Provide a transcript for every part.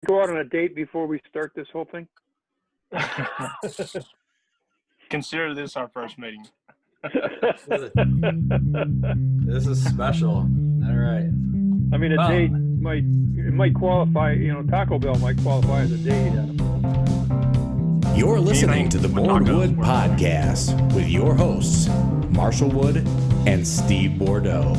go out on a date before we start this whole thing? Consider this our first meeting. This is special. All right. I mean, a date might qualify. Taco Bell might qualify as a date. You're listening to the BourdWood podcast with your hosts, Marshall Wood and Steve Bordeaux.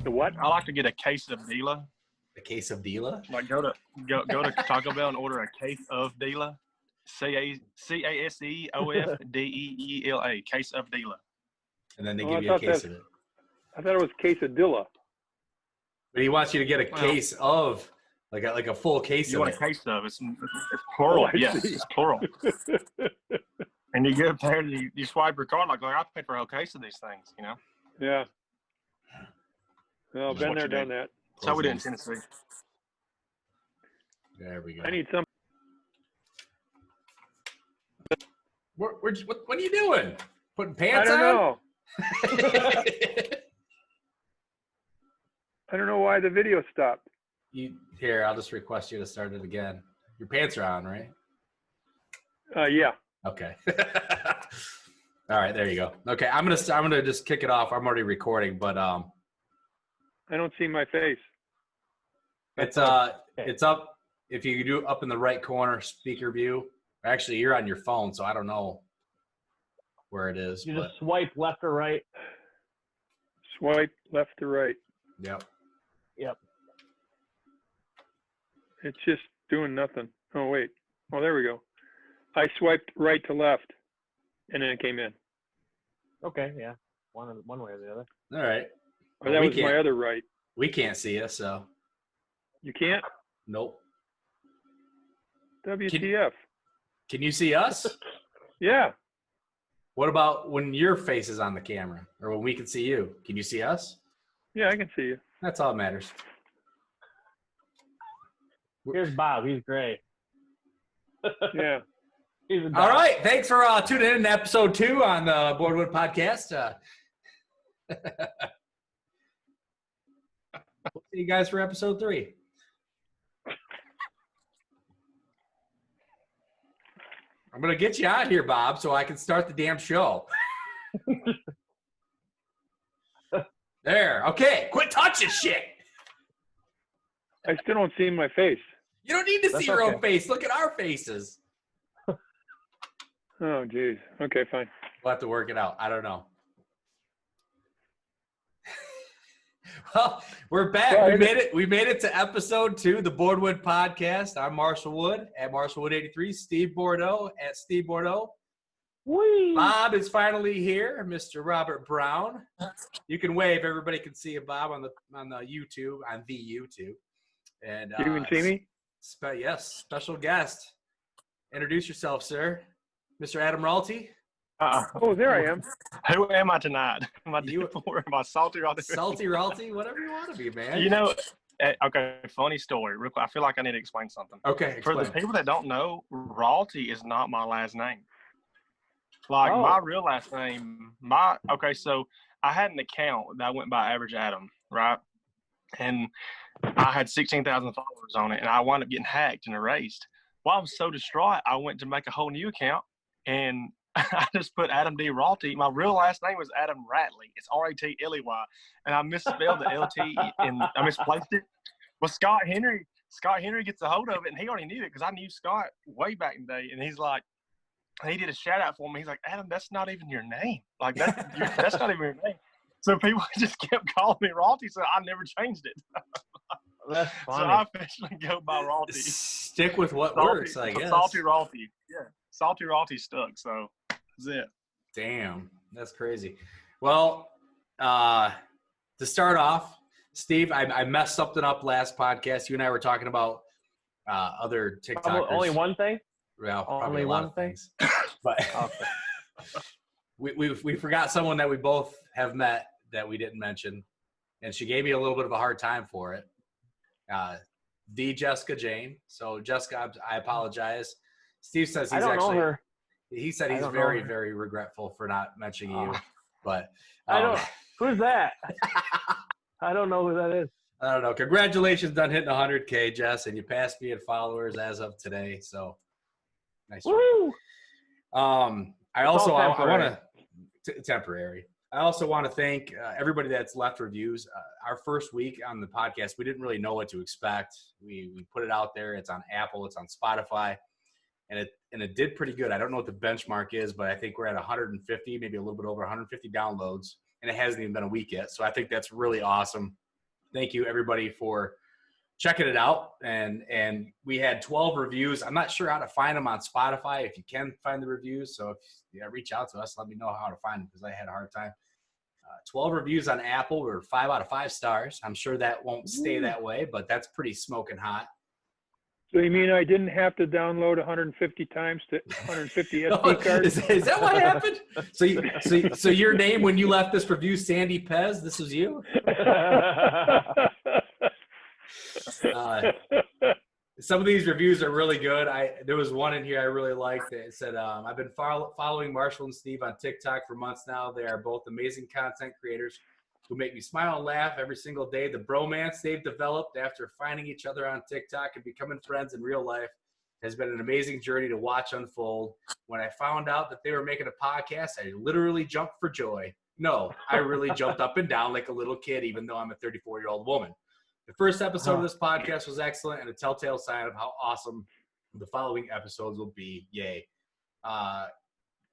The what? I like to get a case of Dela. A case of Dela? Like go to Taco Bell and order a case of Dela. CASEOFDEELA. Case of Dela. And then they give you a case of it. I thought it was quesadilla. But he wants you to get a case of, like a full case you of want it. a case of it's plural. Yes, see. it's plural. And you get up there and you swipe your card like I paid for a whole case of these things, Yeah. Well, That's been what there, you do. done that. That's how we did in Tennessee. There we go. I need some. What are you doing? Putting pants on? I don't know. I don't know why the video stopped. Here, I'll just request you to start it again. Your pants are on, right? Yeah. Okay. All right, there you go. Okay, I'm gonna just kick it off. I'm already recording, but I don't see my face. it's up. If you do up in the right corner, speaker view. Actually, you're on your phone, so I don't know where it is. You just swipe left or right. Swipe left to right. Yep. It's just doing nothing. Oh, wait. Oh, there we go. I swiped right to left, and then it came in. Okay, yeah. One way or the other. All right. Or that was my other right. We can't see you, so. You can't? Nope. WTF. Can you see us? Yeah. What about when your face is on the camera, or when we can see you? Can you see us? Yeah, I can see you. That's all that matters. Here's Bob. He's great. Yeah. He's a All right. Thanks for tuning in to episode 2 on the BourdWood podcast. We'll see you guys for episode 3. I'm going to get you out here, Bob, so I can start the damn show. There. Okay. Quit touching shit. I still don't see my face. You don't need to see your own face. Look at our faces. Oh, geez. Okay, fine. We'll have to work it out. I don't know. Well, we're back. Well, We made it to episode 2, the BourdWood podcast. I'm Marshall Wood at MarshallWood83. Steve Bordeaux at Steve Bordeaux. Whee! Bob is finally here, Mr. Robert Brown. You can wave. Everybody can see you, Bob, on the YouTube, on the YouTube. And You can see me? Yes, special guest. Introduce yourself, sir. Mr. Adam Raltey. Oh, there I am. Who am I tonight? Am I am I Salty Raltey? Salty Raltey, whatever you want to be, man. Okay, funny story. Real quick. I feel like I need to explain something. Okay, For the people that don't know, Raltey is not my last name. Like my real last name, so I had an account that went by Average Adam, right? And I had 16,000 followers on it, and I wound up getting hacked and erased. Well, I was so distraught, I went to make a whole new account, and I just put Adam D. Raltey. My real last name was Adam Ratley. It's Ratley, and I misspelled the LT, and I misplaced it. Well, Scott Henry gets a hold of it, and he already knew it because I knew Scott way back in the day, and he's like, he did a shout out for me. He's like, Adam, that's not even your name. Like that's not even your name. So people just kept calling me Raltey, so I never changed it. That's funny. So I officially go by Raltey. Stick with what works, I guess. Salty Raltey. Yeah. Salty Raltey stuck, so that's it. Damn, that's crazy. Well, to start off, Steve, I messed something up last podcast. You and I were talking about other TikTokers. Only one thing? Well, probably Only a lot one of thing? things. But we forgot someone that we both have met that we didn't mention, and she gave me a little bit of a hard time for it. The Jessica Jane. So Jessica, I apologize. Steve says he's I don't know her. He said he's very, very regretful for not mentioning you. But I don't. Who's that? I don't know who that is. I don't know. Congratulations on hitting 100K, Jess, and you passed me in followers as of today. So nice. Woo! I It's also all I want to temporary. I also want to thank everybody that's left reviews. Our first week on the podcast, we didn't really know what to expect. We put it out there. It's on Apple. It's on Spotify, and it did pretty good. I don't know what the benchmark is, but I think we're at 150, maybe a little bit over 150 downloads, and it hasn't even been a week yet. So I think that's really awesome. Thank you, everybody, for checking it out. And we had 12 reviews. I'm not sure how to find them on Spotify, if you can find the reviews. So if reach out to us, let me know how to find them, because I had a hard time. 12 reviews on Apple. We're 5 out of 5 stars. I'm sure that won't stay that way, but that's pretty smoking hot. So you mean I didn't have to download 150 times to 150 SD cards? Is that what happened? So your name when you left this review, Sandy Pez, this was you? Some of these reviews are really good. There was one in here I really liked. It said, I've been following Marshall and Steve on TikTok for months now. They are both amazing content creators who make me smile and laugh every single day. The bromance they've developed after finding each other on TikTok and becoming friends in real life has been an amazing journey to watch unfold. When I found out that they were making a podcast, I literally jumped for joy. No, I really jumped up and down like a little kid, even though I'm a 34-year-old woman. The first episode of this podcast was excellent and a telltale sign of how awesome the following episodes will be. Yay.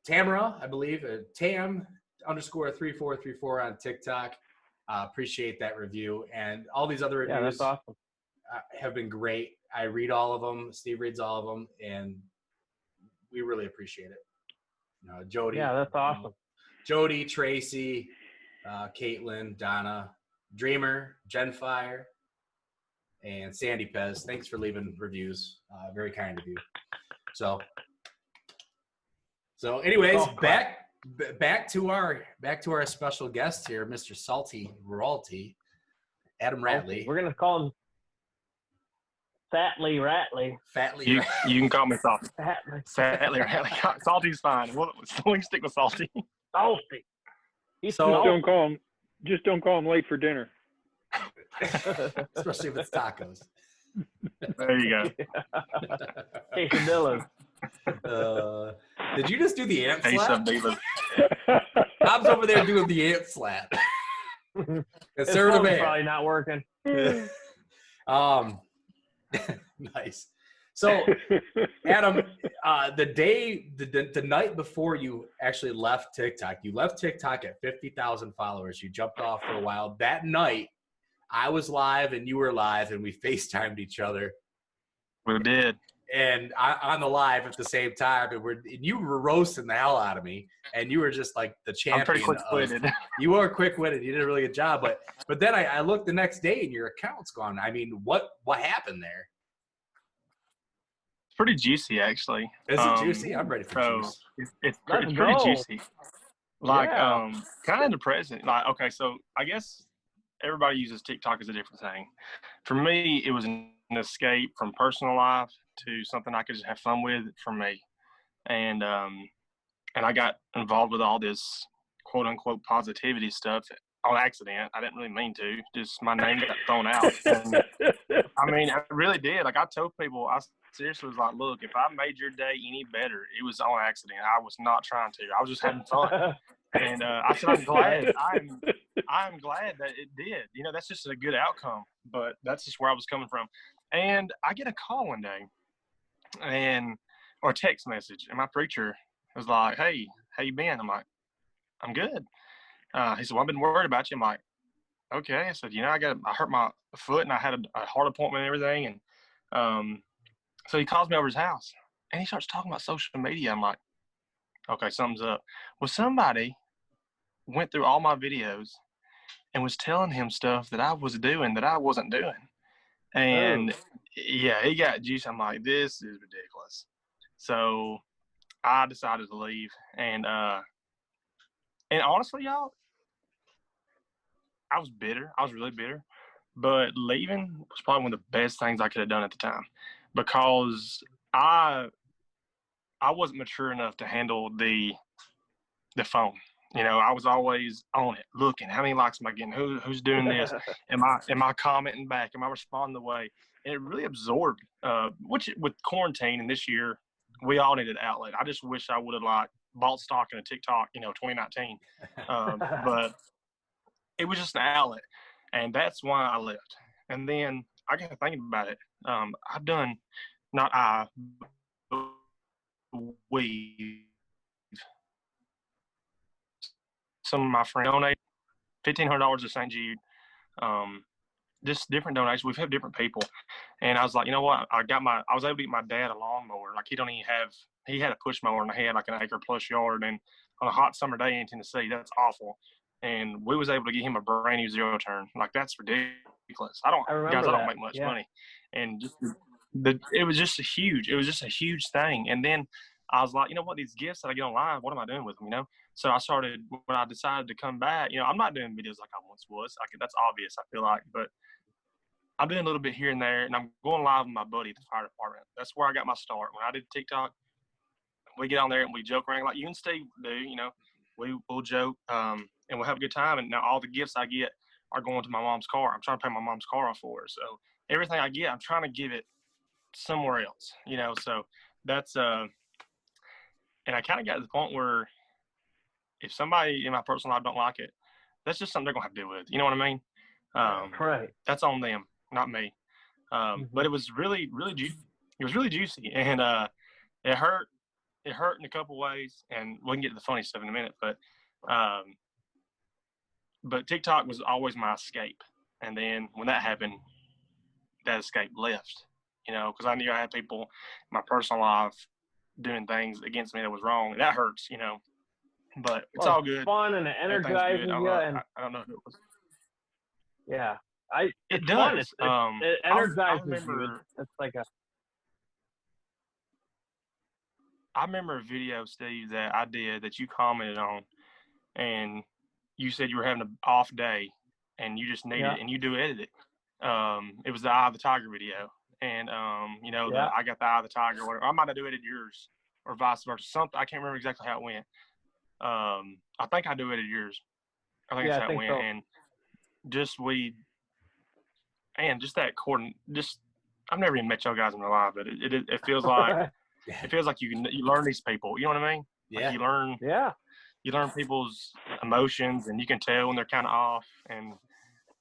Tamara, I believe, Tam_3434 on TikTok. Appreciate that review. And all these other reviews that's awesome. have been great. I read all of them. Steve reads all of them. And we really appreciate it. Jody. Yeah, that's awesome. Jody, Tracy, Caitlin, Donna, Dreamer, Genfire, and Sandy Pez. Thanks for leaving reviews. Very kind of you. So anyways, back to our special guest here, Mr. Salty Raltey, Adam Raltey. We're gonna call him Fatly Ratley. Fatly. You can call me Salty. Fatly. Ratley. Salty's fine. We can stick with Salty. Salty. Just don't call him late for dinner. Especially if it's tacos. There you go. Quesadillas. Did you just do the ant Ace slap? of Divas. Bob's over there doing the ant slap. It's Conservative probably not working. Nice. So, Adam, the night before you actually left TikTok, you left TikTok at 50,000 followers. You jumped off for a while. That night, I was live and you were live, and we FaceTimed each other. We did. And on the live at the same time, and you were roasting the hell out of me, and you were just like the champion. I'm pretty quick-witted. You were quick-witted. You did a really good job, but then I looked the next day and your account's gone. I mean, what happened there? It's pretty juicy, actually. Is it juicy? I'm ready for juice. It's Let's pretty go. juicy. Like, Yeah. kind of depressing. Like, okay, so I guess everybody uses TikTok as a different thing. For me, it was an escape from personal life to something I could just have fun with for me. And I got involved with all this quote unquote positivity stuff on accident. I didn't really mean to. Just my name got thrown out. And, I mean, I really did. Like, I told people, I seriously was like, look, if I made your day any better, it was on accident. I was not trying to. I was just having fun. And I said, I'm glad. I'm glad that it did. You know, that's just a good outcome. But that's just where I was coming from. And I get a call one day, or a text message, and my preacher was like, "Hey, how you been?" I'm like, "I'm good." He said, "Well, I've been worried about you." I'm like, "Okay." I said, I hurt my foot, and I had a heart appointment and everything. And so he calls me over his house, and he starts talking about social media. I'm like, "Okay, something's up." Well, somebody went through all my videos and was telling him stuff that I was doing that I wasn't doing. And yeah, he got juice. I'm like, this is ridiculous. So I decided to leave. And honestly, y'all, I was bitter. I was really bitter. But leaving was probably one of the best things I could have done at the time, because I wasn't mature enough to handle the phone. I was always on it, looking, how many likes am I getting? Who's doing this? Am I commenting back? Am I responding the way? And it really absorbed, which with quarantine and this year, we all needed an outlet. I just wish I would have bought stock in a TikTok, 2019. But it was just an outlet, and that's why I left. And then I got to thinking about it. I've done, not I, but we, some of my friends donated $1,500 to St. Jude. Just different donations. We've had different people, and I was like, you know what? I was able to get my dad a lawnmower. Like he had a push mower, and he had like an acre plus yard. And on a hot summer day in Tennessee, that's awful. And we was able to get him a brand new zero turn. Like, that's ridiculous. I don't make much money, and just it was just a huge thing. And then I was like, you know what? These gifts that I get online, what am I doing with them? So I started, when I decided to come back, I'm not doing videos like I once was. That's obvious, I feel like, but I'm doing a little bit here and there, and I'm going live with my buddy at the fire department. That's where I got my start. When I did TikTok, we get on there and we joke around like you and Steve do. We'll joke and we'll have a good time. And now all the gifts I get are going to my mom's car. I'm trying to pay my mom's car off for her. So everything I get, I'm trying to give it somewhere else. So that's and I kind of got to the point where if somebody in my personal life don't like it, that's just something they're gonna have to deal with. You know what I mean? Right. That's on them, not me. But it was really, really juicy. It was really juicy, and it hurt. It hurt in a couple ways, and we can get to the funny stuff in a minute. But TikTok was always my escape, and then when that happened, that escape left. Because I knew I had people in my personal life doing things against me that was wrong, and that hurts. But it's all good. Fun and it energizes you. I don't know who it was. Yeah, it does. Fun. It energizes you. It's like I remember a video, Steve, that I did that you commented on, and you said you were having an off day, and you just needed it, and you do edit it. It was the Eye of the Tiger video, and I got the Eye of the Tiger. Or whatever. I might have edited yours, or vice versa. Something I can't remember exactly how it went. I think I do edit yours. I think that's how it went, so. And just that I've never even met y'all guys in real life, but it feels like. It feels like you learn these people. You know what I mean? Yeah. Like you learn people's emotions, and you can tell when they're kind of off. And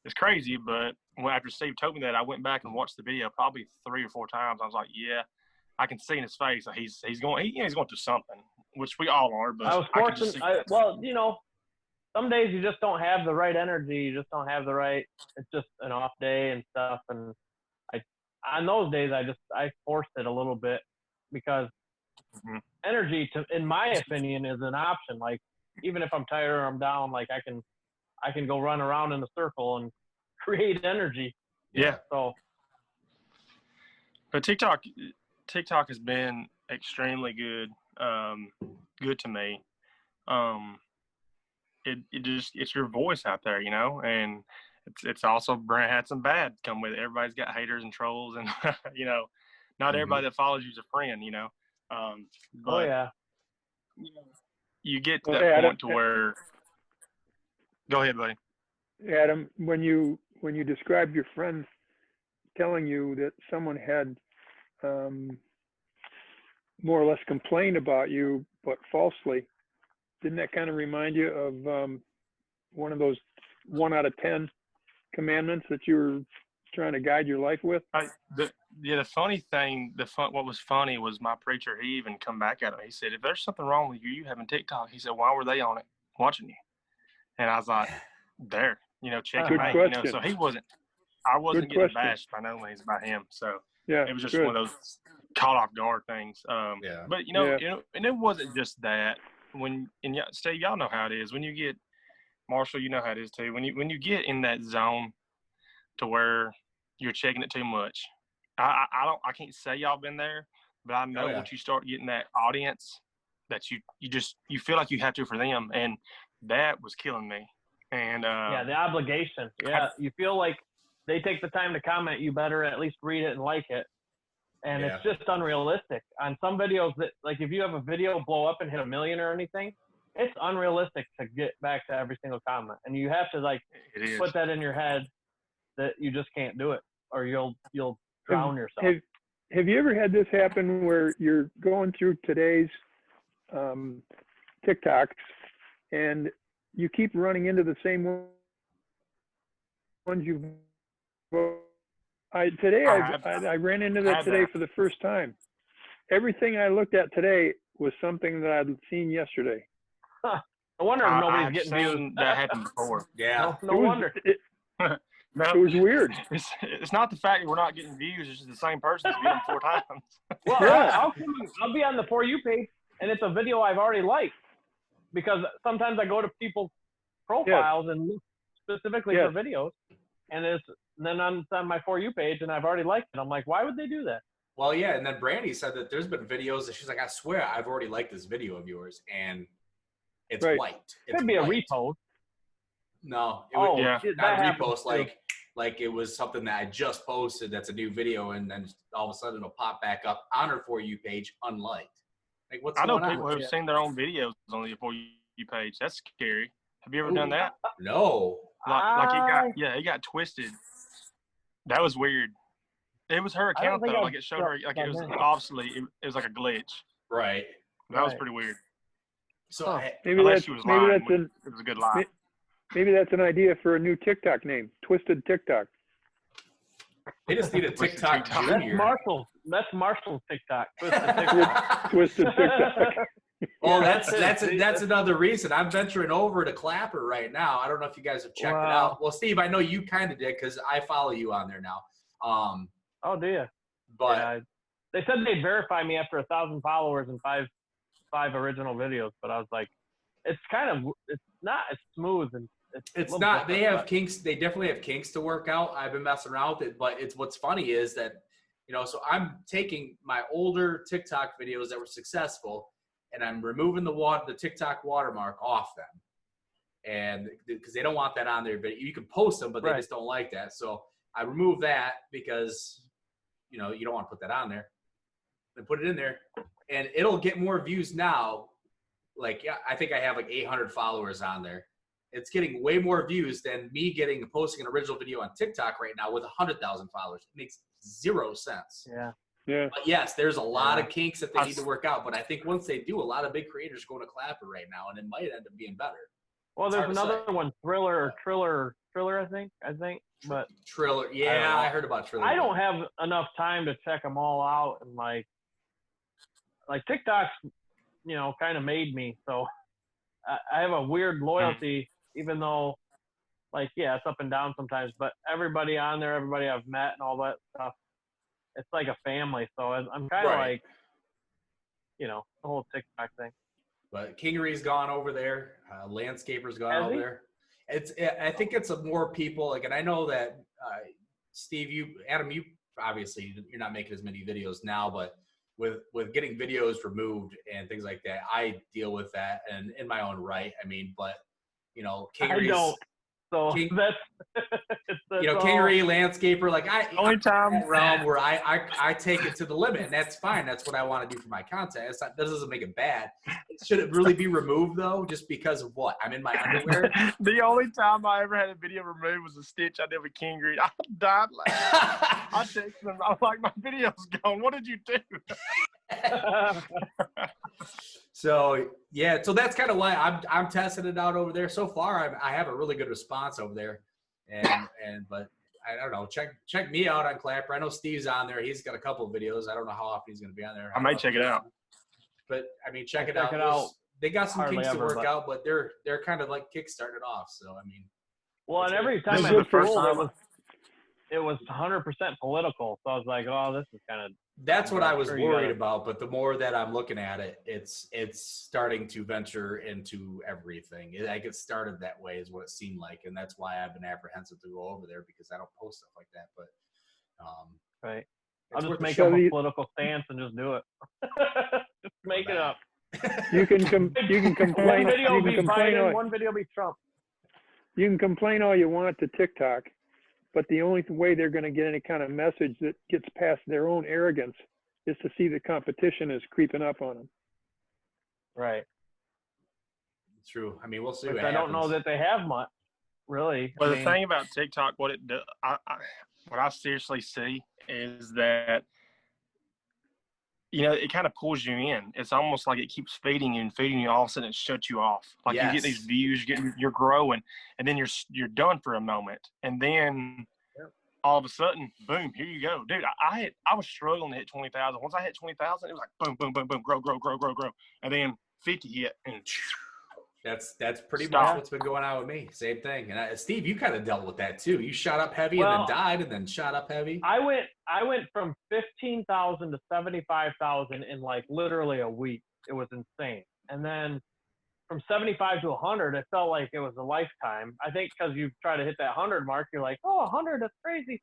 it's crazy, but after Steve told me that, I went back and watched the video probably 3 or 4 times. I was like, yeah, I can see in his face that he's going through something, which we all are. But I was fortunate. Some days you just don't have the right energy. You just don't have the right. It's just an off day and stuff. And on those days, I forced it a little bit. Because energy, in my opinion, is an option. Like, even if I'm tired or I'm down, like I can go run around in a circle and create energy. Yeah. So, but TikTok has been extremely good to me. It's your voice out there, and it's also had some bad come with it. Everybody's got haters and trolls, and not everybody that follows you is a friend, but you get to that point to where. Go ahead, buddy. Adam, when you described your friend telling you that someone had more or less complained about you, but falsely, didn't that kind of remind you of one of those 1 out of 10 commandments that you were trying to guide your life with? The funny thing, what was funny was my preacher. He even come back at him. He said, "If there's something wrong with you having TikTok," he said, "why were they on it watching you?" And I was like, "There, check him out." So I wasn't getting bashed by no means by him. So it was just one of those caught off guard things. But and it wasn't just that. Steve, y'all know how it is when you get Marshall. You know how it is too. When you get in that zone to where you're checking it too much. I can't say y'all been there, but I know once you start getting that audience that you feel like you have to for them, and that was killing me. And the obligation. Yeah, you feel like they take the time to comment. You better at least read it and like it. And it's just unrealistic. On some videos, that like if you have a video blow up and hit 1 million or anything, it's unrealistic to get back to every single comment, and you have to like put that in your head that you just can't do it, or you'll drown yourself. Have you ever had this happen where you're going through today's TikToks and you keep running into the same ones you've? I ran into that today for the first time. Everything I looked at today was something that I'd seen yesterday. Huh. No wonder nobody's getting views. That happened before. Yeah. No wonder. No, it was weird. It's not the fact that we're not getting views. It's just the same person's viewed them 4 times. Well, yeah. I'll be on the For You page, and it's a video I've already liked. Because sometimes I go to people's profiles and look specifically for videos, and then on my For You page, and I've already liked it. I'm like, why would they do that? Well, yeah, and then Brandy said that there's been videos that she's like, I swear I've already liked this video of yours, and it's white. It could be a repost. No, it was not a repost. Like it was something that I just posted that's a new video, and then all of a sudden it'll pop back up on her For You page unliked. Like, what's going on? I know people who've seen their own videos on the For You page. That's scary. Have you ever done that? No. Like he got twisted. That was weird. It was her account though. Like it showed her like it was obviously it was like a glitch. Right. That was pretty weird. So maybe that's it was a good lie. Maybe that's an idea for a new TikTok name, Twisted TikTok. They just need a TikTok Junior. That's Marshall's TikTok. Twisted TikTok. Twisted TikTok. Well, that's another reason. I'm venturing over to Clapper right now. I don't know if you guys have checked it out. Well, Steve, I know you kind of did because I follow you on there now. Oh, do you? But they said they'd verify me after 1,000 followers and five original videos, but I was like, it's not as smooth and it's not. They have kinks. They definitely have kinks to work out. I've been messing around with it, but what's funny is that so I'm taking my older TikTok videos that were successful, and I'm removing the TikTok watermark off them, and because they don't want that on there. But you can post them, but they just don't like that. So I remove that because you don't want to put that on there. Then put it in there, and it'll get more views now. Like I think I have like 800 followers on there. It's getting way more views than me posting an original video on TikTok right now with 100,000 followers. It makes zero sense. Yeah. Yeah. But yes, there's a lot of kinks that they need to work out. But I think once they do, a lot of big creators go to Clapper right now, and it might end up being better. Well, there's another one, Triller, I think. But Triller, yeah, I heard about Triller. I don't have enough time to check them all out, and like TikTok's, kind of made me. So I have a weird loyalty, even though, it's up and down sometimes. But everybody on there, everybody I've met, and all that stuff, it's like a family. So I'm kind of like, the whole TikTok thing. But Kingery's gone over there. Landscaper's gone over there. I think it's more people. And I know that Steve, Adam, you obviously you're not making as many videos now, but with getting videos removed and things like that, I deal with that and in my own right. I mean, but Kingery's. I don't. So that's Kingery, landscaper, only time realm where I take it to the limit, and that's fine. That's what I want to do for my content. That doesn't make it bad. Should it really be removed though? Just because of what? I'm in my underwear. The only time I ever had a video removed was a stitch I did with Kingery. I died I texted him. I was like, my video's gone. What did you do? So that's kind of why I'm testing it out over there. So far, I have a really good response over there, but I don't know. Check me out on Clapper. I know Steve's on there. He's got a couple of videos. I don't know how often he's going to be on there. I might check it out. But I mean, check it out. They got some kinks to work out, but they're kind of like kickstarted off. So I mean, and every time I scrolled, it was 100% political. So I was like, oh, this is kind of. That's what I was worried about, but the more that I'm looking at it, it's starting to venture into everything. It started that way is what it seemed like, and that's why I've been apprehensive to go over there because I don't post stuff like that. But right, I'll just make up a political stance and just do it. Just make it up. You can complain. One video be Trump. You can complain all you want to TikTok. But the only way they're going to get any kind of message that gets past their own arrogance is to see the competition is creeping up on them. Right. True. I mean, we'll see Which what I happens. don't know that they have much, really. But the thing about TikTok, what I seriously see is that, it kind of pulls you in. It's almost like it keeps feeding you and feeding you. All of a sudden, it shuts you off. Like you get these views, you're growing, and then you're done for a moment, and then all of a sudden, boom, here you go, dude. I was struggling to hit 20,000. Once I hit 20,000, it was like boom, boom, boom, boom, grow, and then 50 hit, and that's pretty much what's been going on with me. Same thing. And Steve, you kind of dealt with that too. You shot up heavy and then died, and then shot up heavy. I went from 15,000 to 75,000 in like literally a week. It was insane. And then from 75 to 100, it felt like it was a lifetime. I think because you try to hit that 100 mark, you're like, oh, 100, that's crazy.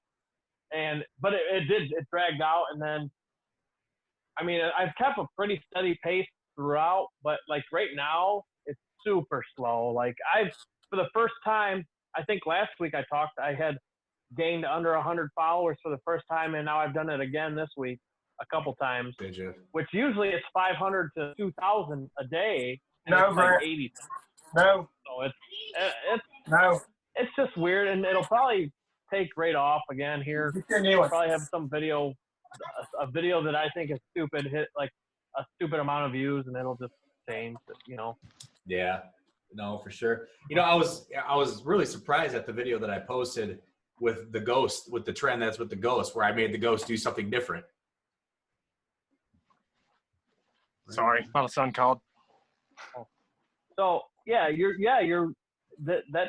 But it dragged out. And then, I mean, I've kept a pretty steady pace throughout, but like right now, it's super slow. Like for the first time, I think last week I had gained under 100 followers for the first time, and now I've done it again this week a couple times. Did you? Which usually it's 500 to 2,000 a day. And no, it's like 80. No. So it's just weird, and it'll probably take right off again here. I'll probably have some video, a video that I think is stupid, hit like a stupid amount of views, and it'll just change. Yeah. No, for sure. I was really surprised at the video that I posted with the ghost, with the trend that's with the ghost, where I made the ghost do something different. Sorry, my son called. So that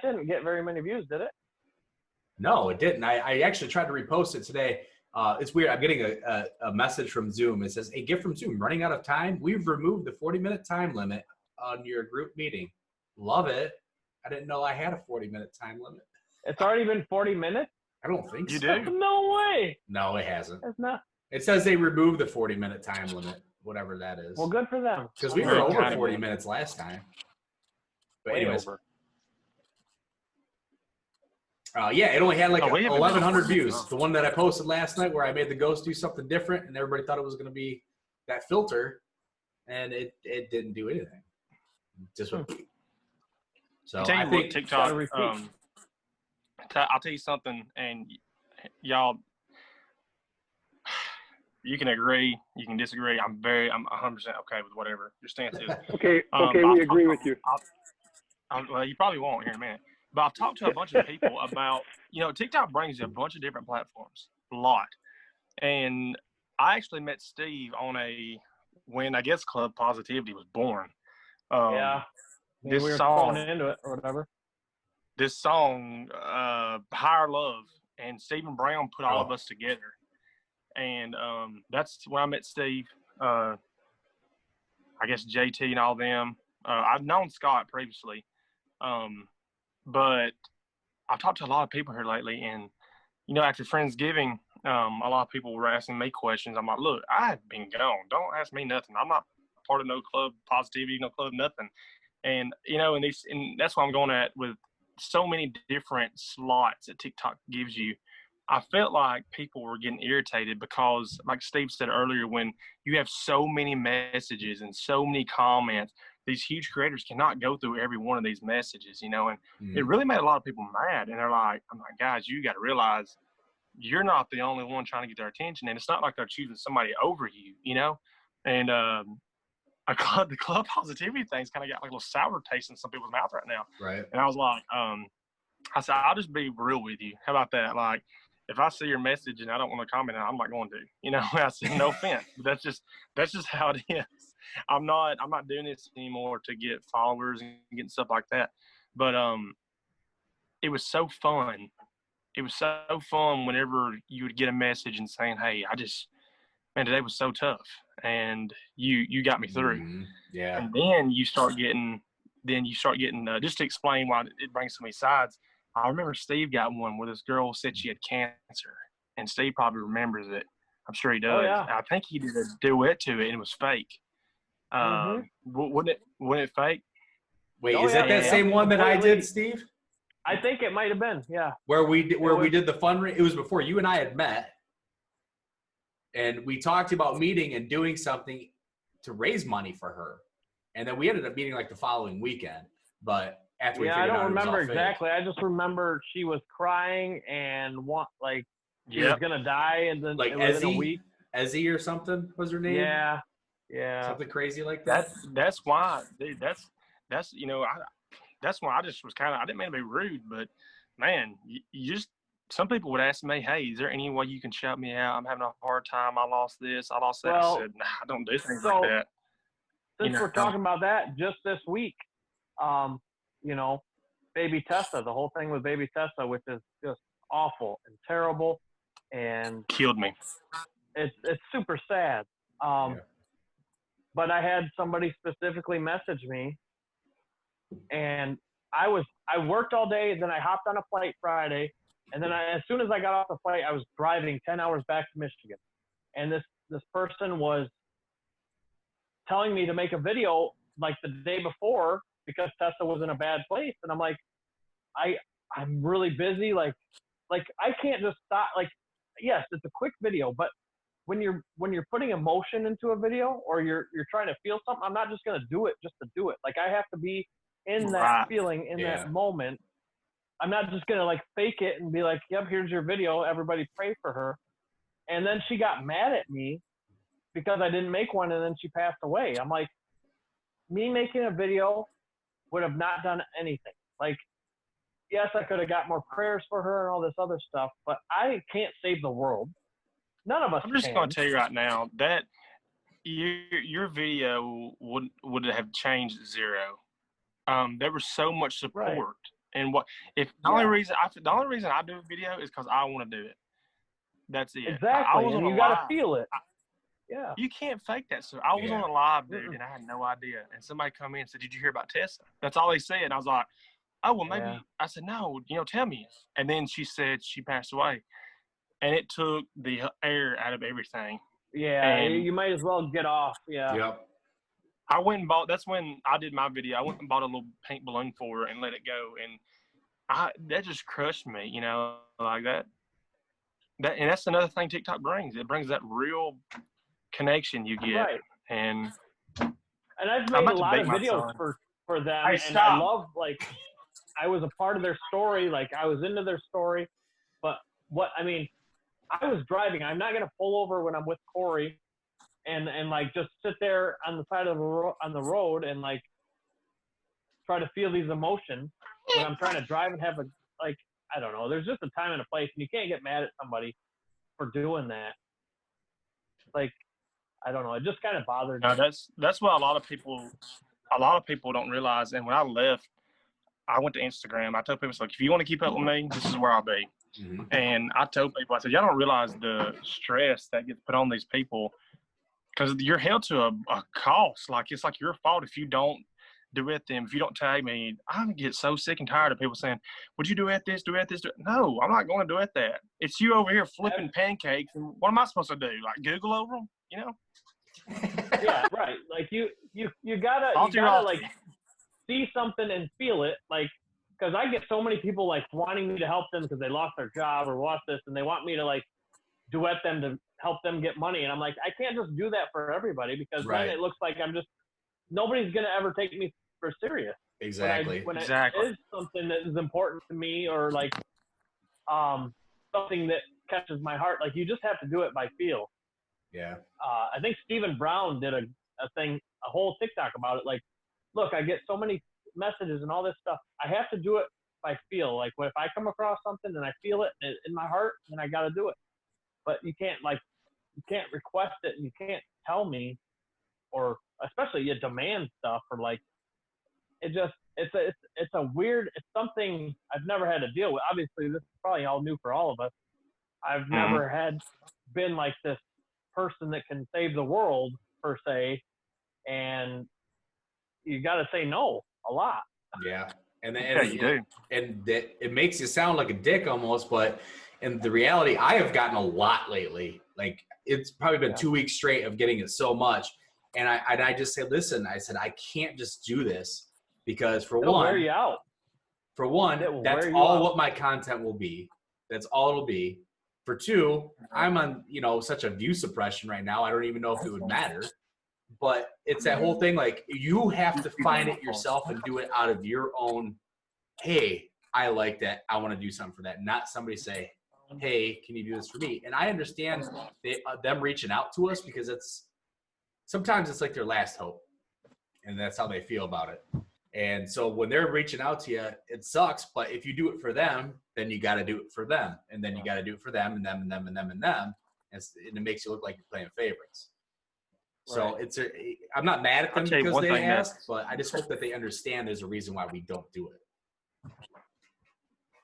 didn't get very many views, did it? No, it didn't. I actually tried to repost it today. It's weird. I'm getting a message from Zoom. It says, "A gift from Zoom. Running out of time. We've removed the 40-minute time limit on your group meeting." Love it. I didn't know I had a 40-minute time limit. It's already been 40 minutes? I don't think you so. do? No way. No, it hasn't. It's not. It says they removed the 40-minute time limit, whatever that is. Well, good for them. Because we were over 40 minutes last time. But anyways. It only had like 1,100 views. The one that I posted last night where I made the ghost do something different, and everybody thought it was going to be that filter, and it didn't do anything. Just went. So I think TikTok. I'll tell you something, and y'all, you can agree, you can disagree. I'm 100% okay with whatever your stance is. Okay, we agree with you. Well, you probably won't here in a minute. But I've talked to a bunch of people about, TikTok brings you a bunch of different platforms, a lot. And I actually met Steve on when I guess Club Positivity was born. We were falling into it or whatever. This song, Higher Love, and Stephen Brown put all of us together. And that's when I met Steve. I guess JT and all them. I've known Scott previously. But I've talked to a lot of people here lately, and after Friendsgiving, a lot of people were asking me questions. I'm like, look, I've been gone. Don't ask me nothing. I'm not part of no Club Positivity, no club, nothing. And and that's what I'm going at with so many different slots that TikTok gives you. I felt like people were getting irritated because, like Steve said earlier, when you have so many messages and so many comments, these huge creators cannot go through every one of these messages, and it really made a lot of people mad. And I'm like, guys, you got to realize you're not the only one trying to get their attention, and it's not like they're choosing somebody over you, And the Club Positivity thing's kind of got like a little sour taste in some people's mouth right now. Right. And I was like, I said, I'll just be real with you. How about that? Like, if I see your message and I don't want to comment, I'm not going to. I said, no offense, but that's just how it is. I'm not doing this anymore to get followers and getting stuff like that. But it was so fun. It was so fun whenever you would get a message and saying, hey, today was so tough, and you got me through. Mm-hmm. Yeah. And then you start getting just to explain why it brings so many sides. I remember Steve got one where this girl said she had cancer, and Steve probably remembers it. I'm sure he does. Oh, yeah. I think he did a duet to it, and it was fake. Wasn't it fake? Wait, is that same one that I did, Steve? I think it might have been, yeah. Where we did the fundraiser. It was before you and I had met, and we talked about meeting and doing something to raise money for her, and then we ended up meeting like the following weekend. but after we Yeah, I figured don't out remember it was all exactly. I just remember she was crying and she was gonna die, and then like within a week. Ezzy or something was her name. Yeah. Something crazy like that. That's why, dude. That's that's why I just was I didn't mean to be rude, but man, you just some people would ask me, hey, is there any way you can shout me out? I'm having a hard time. I lost this. I lost that. Well, I said, nah, I don't do things like that. Since we're talking about that, just this week, baby Tessa, the whole thing with baby Tessa, which is just awful and terrible, and killed me. It's super sad. But I had somebody specifically message me, and I worked all day, then I hopped on a flight Friday, and then as soon as I got off the flight, I was driving 10 hours back to Michigan, and this person was telling me to make a video like the day before because Tessa was in a bad place, and I'm like, I'm really busy, like I can't just stop. Like, yes, it's a quick video, but when you're putting emotion into a video or you're trying to feel something, I'm not just gonna do it just to do it. Like, I have to be in that feeling in that moment. I'm not just gonna like fake it and be like, yep, here's your video, everybody pray for her. And then she got mad at me because I didn't make one, and then she passed away. I'm like, me making a video would have not done anything. Like, yes, I could have got more prayers for her and all this other stuff, but I can't save the world. None of us I'm just can. going to tell you right now that your video would have changed zero. There was so much support, Right. and the only reason I do a video is because I want to do it. That's it. Exactly, and you got to feel it. Yeah. You can't fake that. So I was on a live, dude, and I had no idea. And somebody come in and said, "Did you hear about Tessa?" That's all they said. And I was like, "Oh, well, maybe." Yeah. I said, "No, tell me." And then she said she passed away, and it took the air out of everything. Yeah, and you might as well get off. Yeah. Yep. I went and bought. That's when I did my video. I went and bought a little pink balloon for her and let it go, and that just crushed me. Like that. And that's another thing TikTok brings. It brings that real connection you get. Right. And I've made a lot of videos for them, and I love, like, I was a part of their story, like I was into their story, but I was driving. I'm not going to pull over when I'm with Corey and like just sit there on the side of on the road and like try to feel these emotions when I'm trying to drive and have I don't know. There's just a time and a place, and you can't get mad at somebody for doing that. Like, I don't know. It just kind of bothered me. No, that's what a lot of people don't realize. And when I left, I went to Instagram. I told people, like, if you want to keep up with me, this is where I'll be. Mm-hmm. And I told people, I said, y'all don't realize the stress that gets put on these people because you're held to a cost. Like, it's like your fault if you don't duet them, if you don't tag me. I get so sick and tired of people saying, would you duet this, duet this? No, I'm not going to duet that. It's you over here flipping pancakes. And what am I supposed to do? Like, Google over them? Yeah, right. Like, you gotta like see something and feel it. Like, because I get so many people like wanting me to help them because they lost their job or lost this, and they want me to like duet them to help them get money. And I'm like, I can't just do that for everybody because then it looks like nobody's gonna ever take me for serious. Exactly. When it is something that is important to me, or like something that catches my heart, like, you just have to do it by feel. Yeah. I think Stephen Brown did a whole TikTok about it. Like, look, I get so many messages and all this stuff. I have to do it by feel. Like, if I come across something and I feel it in my heart, then I got to do it. But you can't request it, and you can't tell me, or especially you demand stuff, or like, it's something I've never had to deal with. Obviously, this is probably all new for all of us. I've never been like this person that can save the world per se, and you got to say no a lot. Yeah, and you do, and it makes you sound like a dick almost, but in the reality, I have gotten a lot lately. Like, it's probably been 2 weeks straight of getting it so much, and I just say, listen, I said, I can't just do this because It'll wear you out. For one, that's all what my content will be. That's all it'll be. For two, I'm on, such a view suppression right now. I don't even know if it would matter. But it's that whole thing, like, you have to find it yourself and do it out of your own, hey, I like that. I want to do something for that. Not somebody say, hey, can you do this for me? And I understand them reaching out to us because sometimes it's like their last hope. And that's how they feel about it. And so when they're reaching out to you, it sucks. But if you do it for them, then you got to do it for them. And then you got to do it for them and them and them and them and them. And it makes you look like you're playing favorites. So I'm not mad at them because they asked, but I just hope that they understand there's a reason why we don't do it.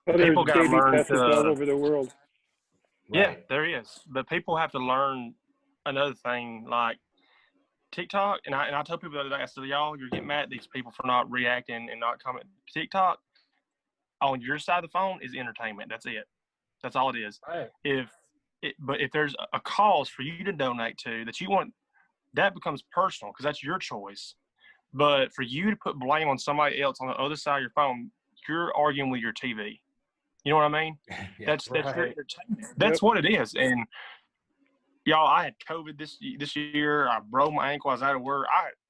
Well, there's baby tests all over the world. Yeah, Right. there is. But people have to learn another thing, like TikTok. And I told people the other day, I said, y'all, you're getting mad at these people for not reacting and not commenting. TikTok on your side of the phone is entertainment. That's it. That's all it is. Right. But if there's a cause for you to donate to that you want, that becomes personal because that's your choice. But for you to put blame on somebody else on the other side of your phone, you're arguing with your TV. You know what I mean? Yeah. That's your entertainment. That's what it is. And y'all, I had COVID this year. I broke my ankle. I was out of work.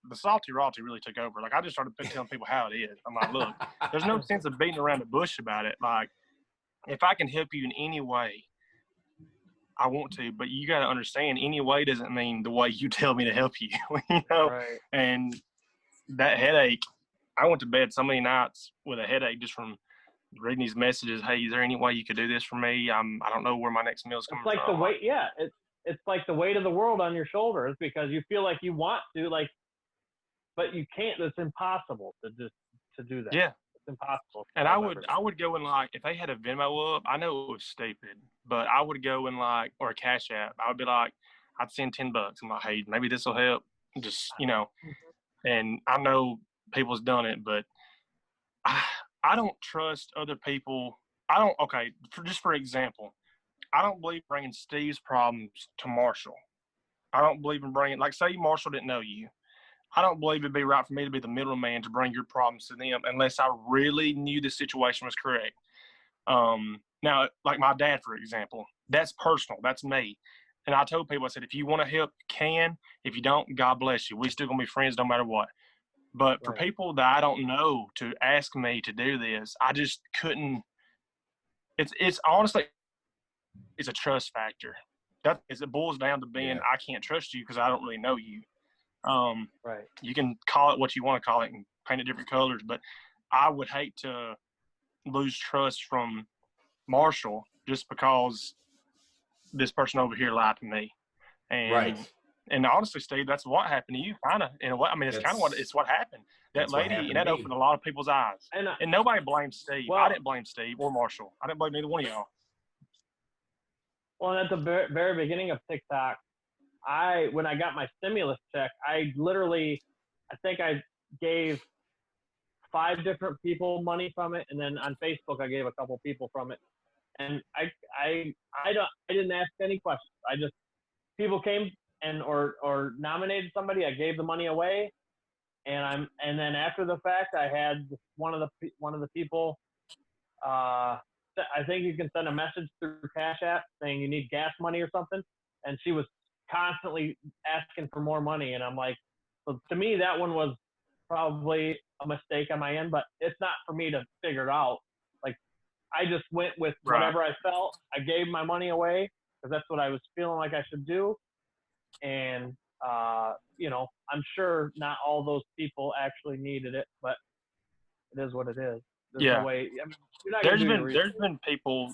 The salty Raltey really took over. Like, I just started telling people how it is. I'm like, look, there's no sense of beating around the bush about it. Like, if I can help you in any way, I want to, but you got to understand, any way doesn't mean the way you tell me to help you, you know? Right. And that headache, I went to bed so many nights with a headache just from reading these messages. Hey, is there any way you could do this for me? I don't know where my next meal's coming from. It's like the weight, it's like the weight of the world on your shoulders because you feel like you want to, like, but you can't. It's impossible to do that. Yeah. Impossible. And I would go in, like, if they had a Venmo up, I know it was stupid, but I would go in, like, or a Cash App. I would be like, I'd send $10. I'm like, hey, maybe this will help. Just, you know, and I know people's done it, but I don't trust other people. For example, I don't believe bringing Steve's problems to Marshall. I don't believe in bringing, like, say Marshall didn't know you. I don't believe it'd be right for me to be the middleman to bring your problems to them unless I really knew the situation was correct. Now, like my dad, for example, that's personal. That's me. And I told people, I said, if you want to help, you can. If you don't, God bless you. We're still going to be friends no matter what. But for people that I don't know to ask me to do this, I just couldn't. It's honestly, it's a trust factor. It boils down to being, I can't trust you because I don't really know you. You can call it what you want to call it and paint it different colors, but I would hate to lose trust from Marshall just because this person over here lied to me. And and honestly, Steve, that's what happened to you, kind of, in a way. I mean, it's kind of what happened. That lady, and that opened a lot of people's eyes. And nobody blames Steve. Well, I didn't blame Steve or Marshall. I didn't blame either one of y'all. Well, at the very beginning of TikTok, when I got my stimulus check, I think I gave 5 different people money from it, and then on Facebook I gave a couple people from it, and I didn't ask any questions. People came and or nominated somebody, I gave the money away, and then after the fact I had one of the people. I think you can send a message through Cash App saying you need gas money or something, and she was constantly asking for more money, and I'm like, so to me that one was probably a mistake on my end, but it's not for me to figure it out. Like, I just went with whatever I felt. I gave my money away because that's what I was feeling like I should do, and I'm sure not all those people actually needed it, but it is what it is. There's no way. I mean, you're not there's been people.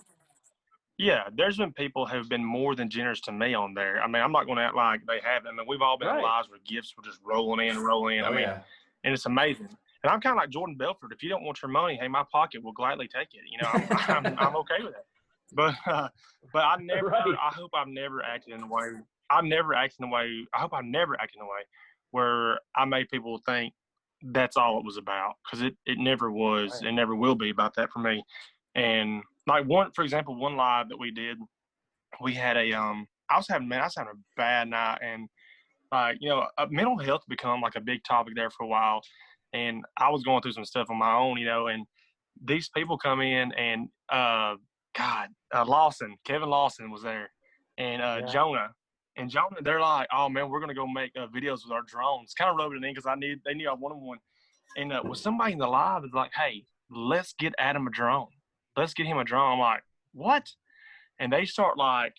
Yeah, there's been people who have been more than generous to me on there. I mean, I'm not going to act like they haven't. I mean, we've all been in lives where gifts were just rolling in. And it's amazing. And I'm kind of like Jordan Belfort. If you don't want your money, hey, my pocket will gladly take it. You know, I'm okay with that. But I never. I hope I've never acted in a way. I hope I've never acted in a way where I made people think that's all it was about, because it never was and never will be about that for me. And like for example, one live that we did, we had I was having a bad night, and mental health become like a big topic there for a while, and I was going through some stuff on my own, and these people come in, and Kevin Lawson was there, and Jonah, And John, they're like, oh man, we're gonna go make videos with our drones. Kind of rubbed it in because they knew I wanted one. And was somebody in the live is like, hey, let's get Adam a drone. Let's get him a drone. I'm like, what? And they start like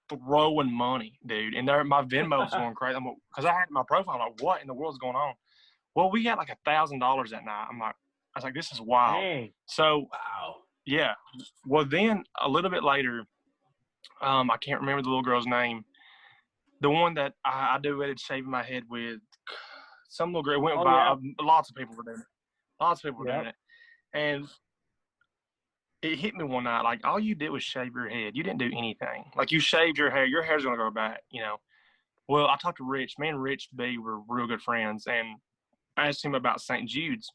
throwing money, dude. And my Venmo's going crazy. Because I had my profile. I'm like, what in the world's going on? Well, we got like $1,000 that night. I was like, this is wild. Dang. So, Wow. yeah. Well, then a little bit later, I can't remember the little girl's name. The one that I duetted Shaving My Head with, some little girl went by. Yeah. Lots of people were doing it. Doing it. And it hit me one night, like, all you did was shave your head. You didn't do anything. Like, you shaved your hair. Your hair's going to grow back, you know. Well, I talked to Rich. Me and Rich B were real good friends, and I asked him about St. Jude's.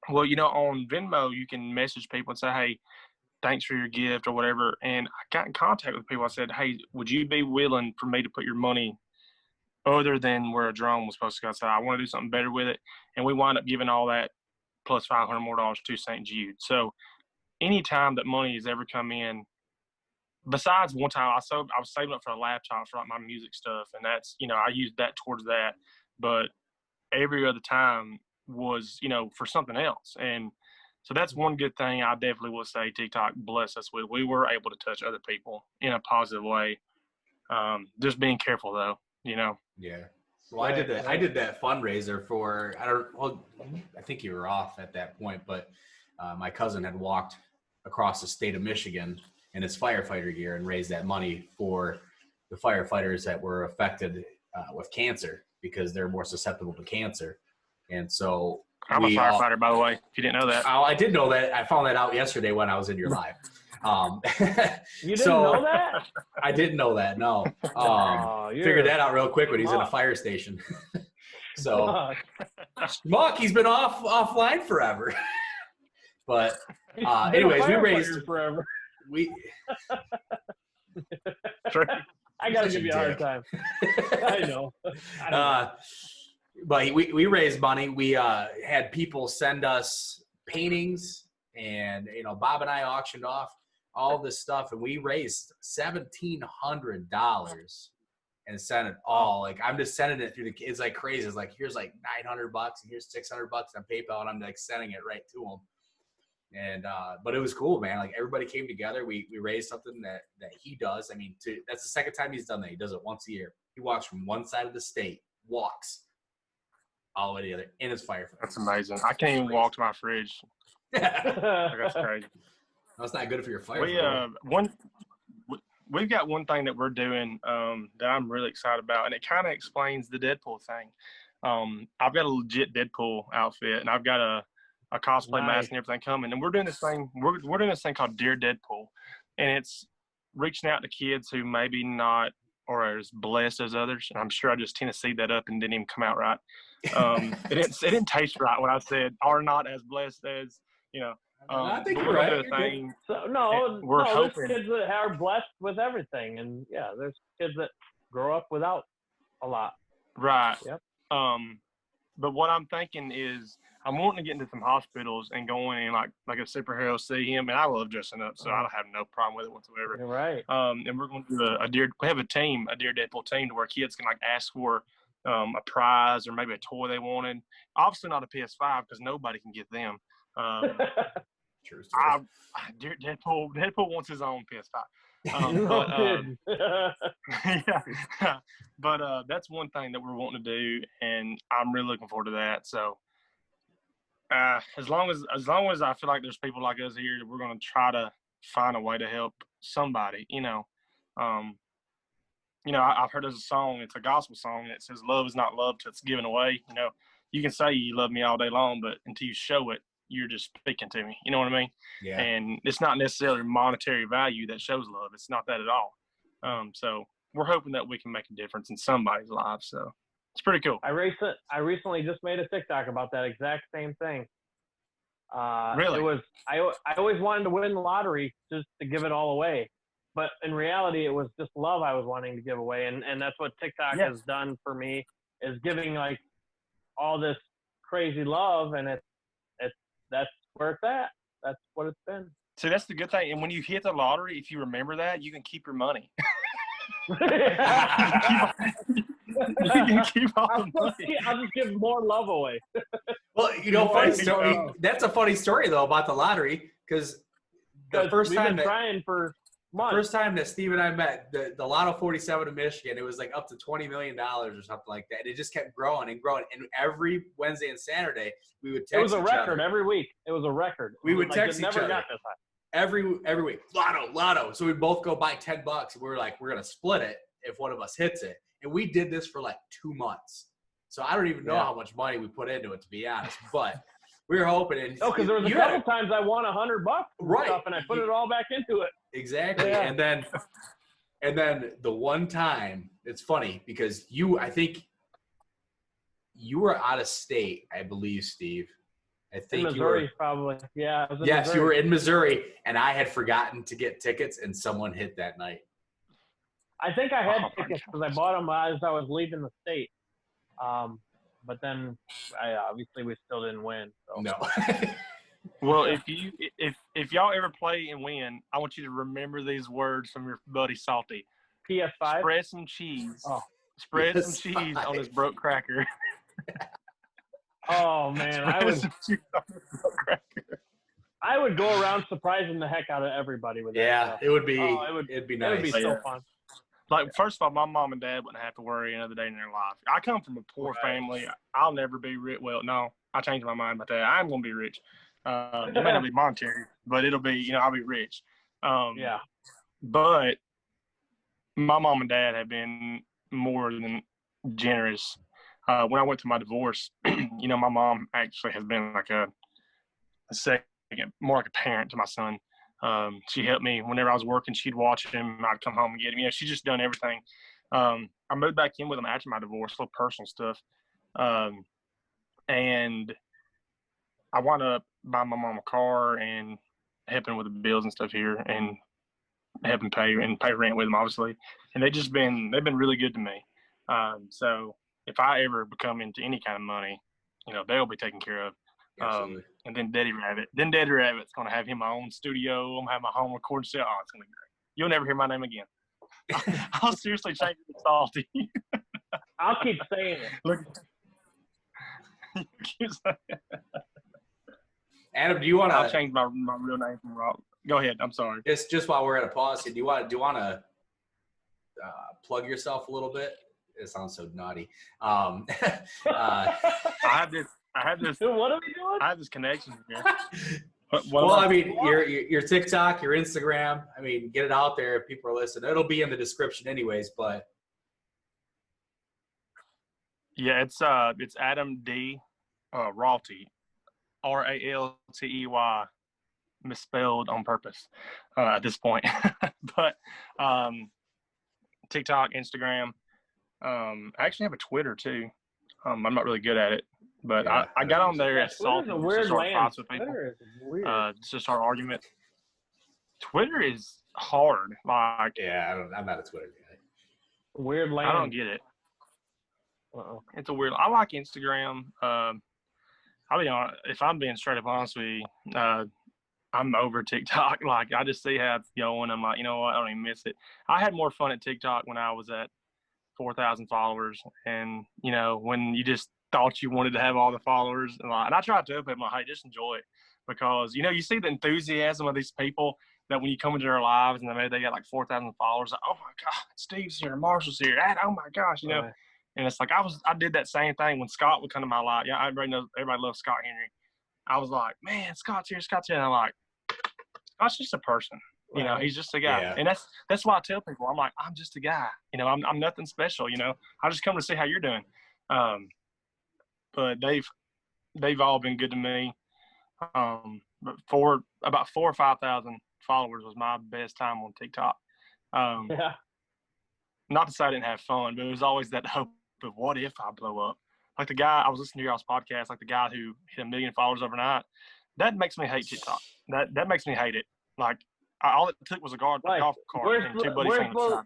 Well, you know, on Venmo, you can message people and say, hey, thanks for your gift or whatever. And I got in contact with people. I said, hey, would you be willing for me to put your money other than where a drone was supposed to go? I said, I want to do something better with it. And we wind up giving all that plus $500 more to St. Jude. So anytime that money has ever come in, besides one time I was saving up for a laptop for like my music stuff, and that's, you know, I used that towards that. But every other time was, you know, for something else. And so that's one good thing I definitely will say TikTok blessed us with. We were able to touch other people in a positive way. Just being careful though, you know. Yeah. Well, I did that fundraiser for, I think you were off at that point, but my cousin had walked across the state of Michigan in his firefighter gear and raised that money for the firefighters that were affected with cancer, because they're more susceptible to cancer. And so I'm a firefighter, by the way, if you didn't know that. I did know that. I found that out yesterday when I was in your live. You didn't know that? I didn't know that, no. Figured that out real quick when he's in a fire station. So, Schmuck, he's been offline forever. But anyways, we raised forever. I gotta give you a hard time. I know. But we raised money. We had people send us paintings, and you know, Bob and I auctioned off all this stuff, and we raised $1,700 and sent it all. Like, I'm just sending it through the kids like crazy. It's like, here's like $900 and here's $600 on PayPal, and I'm like sending it right to them. And but it was cool, man. Like, everybody came together. We raised something that he does. I mean, that's the second time he's done that. He does it once a year. He walks from one side of the state, walks all the way to the other in his firefighter. That's amazing. I can't even walk to my fridge. That's crazy. That's not good for your fire. We've got one thing that we're doing that I'm really excited about, and it kind of explains the Deadpool thing. I've got a legit Deadpool outfit, and I've got a cosplay mask and everything coming, and we're doing this thing. We're doing this thing called Dear Deadpool, and it's reaching out to kids who maybe not or as blessed as others. And I'm sure I just Tennessee that up and didn't even come out right. It didn't taste right when I said are not as blessed as, you know. I think you're right. We're hoping. There's kids that are blessed with everything, and yeah, there's kids that grow up without a lot. Right. Yep. But what I'm thinking is I'm wanting to get into some hospitals and go in and like a superhero, see him, and I love dressing up, so I don't have no problem with it whatsoever. You're right. And we're going to do we have a Dear Deadpool team, to where kids can like ask for a prize or maybe a toy they wanted. Obviously not a PS5 because nobody can get them. True story. Dear Deadpool wants his own PS5. But that's one thing that we're wanting to do, and I'm really looking forward to that. So as long as I feel like there's people like us here, we're going to try to find a way to help somebody. You know, I've heard there's a song. It's a gospel song, and it says, "Love is not love till it's given away." You know, you can say you love me all day long, but until you show it, you're just speaking to me. You know what I mean? Yeah. And it's not necessarily monetary value that shows love. It's not that at all. So we're hoping that we can make a difference in somebody's life. So it's pretty cool. I recently just made a TikTok about that exact same thing. Really? It was I always wanted to win the lottery just to give it all away, but in reality, it was just love I was wanting to give away, and that's what TikTok has done for me, is giving like all this crazy love, and that's where it's at. That's what it's been. So that's the good thing. And when you hit the lottery, if you remember that, you can keep your money. You can keep all the money. I'll just give more love away. Well, funny story. That's a funny story though about the lottery because the first time trying for months. First time that Steve and I met, the Lotto 47 in Michigan, it was like up to $20 million or something like that. It just kept growing and growing. And every Wednesday and Saturday, we would text each other. It was a record every week. It was a record. We would text each other. Never got this high. Every week, Lotto. So we'd both go buy $10. And we were like, we're going to split it if one of us hits it. And we did this for like 2 months. So I don't even know how much money we put into it, to be honest. But we were hoping. Because there was a couple times I won $100 right. Stuff, and I put it all back into it. Exactly. Yeah. And then the one time, it's funny because I think you were out of state, I believe, Steve. I think in Missouri, probably. Yeah. Yes, Missouri. You were in Missouri, and I had forgotten to get tickets, and someone hit that night. I think I had tickets because I bought them as I was leaving the state. But then, obviously, we still didn't win. So. No. Well, if y'all ever play and win, I want you to remember these words from your buddy Salty. PS5. Spread some cheese. Oh. Spread some cheese on this broke cracker. Oh man, I would go around surprising the heck out of everybody with that. Yeah, it would be. It'd be nice. It would be so fun. Like, first of all, my mom and dad wouldn't have to worry another day in their life. I come from a poor family. I'll never be rich. Well, no, I changed my mind about that. I'm going to be rich. It may not be monetary, but it'll be, I'll be rich. Yeah. But my mom and dad have been more than generous. When I went through my divorce, my mom actually has been like a second, more like a parent to my son. She helped me whenever I was working. She'd watch him. I'd come home and get him. She's just done everything. I moved back in with him after my divorce, little personal stuff. And I wound up buying my mom a car and helping with the bills and stuff here and helping pay rent with them, obviously. And they've been really good to me. So if I ever become into any kind of money, they'll be taken care of. And then Daddy Rabbit's going to have him my own studio. I'm going to have my home recording set. Oh, it's going to be great. You'll never hear my name again. I'll seriously change it to Salty. I'll keep saying it. Look. Adam, do you want to? I'll change my real name from Rob. Go ahead. I'm sorry. Just while we're at a pause, do you want to plug yourself a little bit? It sounds so naughty. I have this. What are we doing? I have this connection here. Your TikTok, your Instagram. Get it out there if people are listening. It'll be in the description anyways, but. Yeah, it's Adam D. Raltey, Raltey, misspelled on purpose at this point. But TikTok, Instagram. I actually have a Twitter too. I'm not really good at it, but I got on there at Salt to start fights with people. It's just our argument. Twitter is hard. Like, I'm not a Twitter guy. Weird land. I don't get it. It's a weird. I like Instagram. I'll be honest, if I'm being straight up honest with you, I'm over TikTok. Like, I just see how it's going. I'm like, you know what? I don't even miss it. I had more fun at TikTok when I was at 4,000 followers, and when you just thought you wanted to have all the followers, and I tried to open my hey, just enjoy it, because you see the enthusiasm of these people that when you come into their lives and they got like 4,000 followers, like, oh my God, Steve's here, Marshall's here, oh my gosh, And it's like I did that same thing when Scott would come to my life. Everybody loves Scott Henry. I was like, man, Scott's here. And I'm like, Scott's just a person. He's just a guy. Yeah. And that's why I tell people, I'm like, I'm just a guy. I'm nothing special. I just come to see how you're doing. But they've all been good to me. But about 4,000 or 5,000 followers was my best time on TikTok. Not to say I didn't have fun, but it was always that hope of what if I blow up. Like the guy, I was listening to y'all's podcast, like the guy who hit 1 million followers overnight. That makes me hate TikTok. That makes me hate it. Like, all it took was a golf cart and two buddies on the side.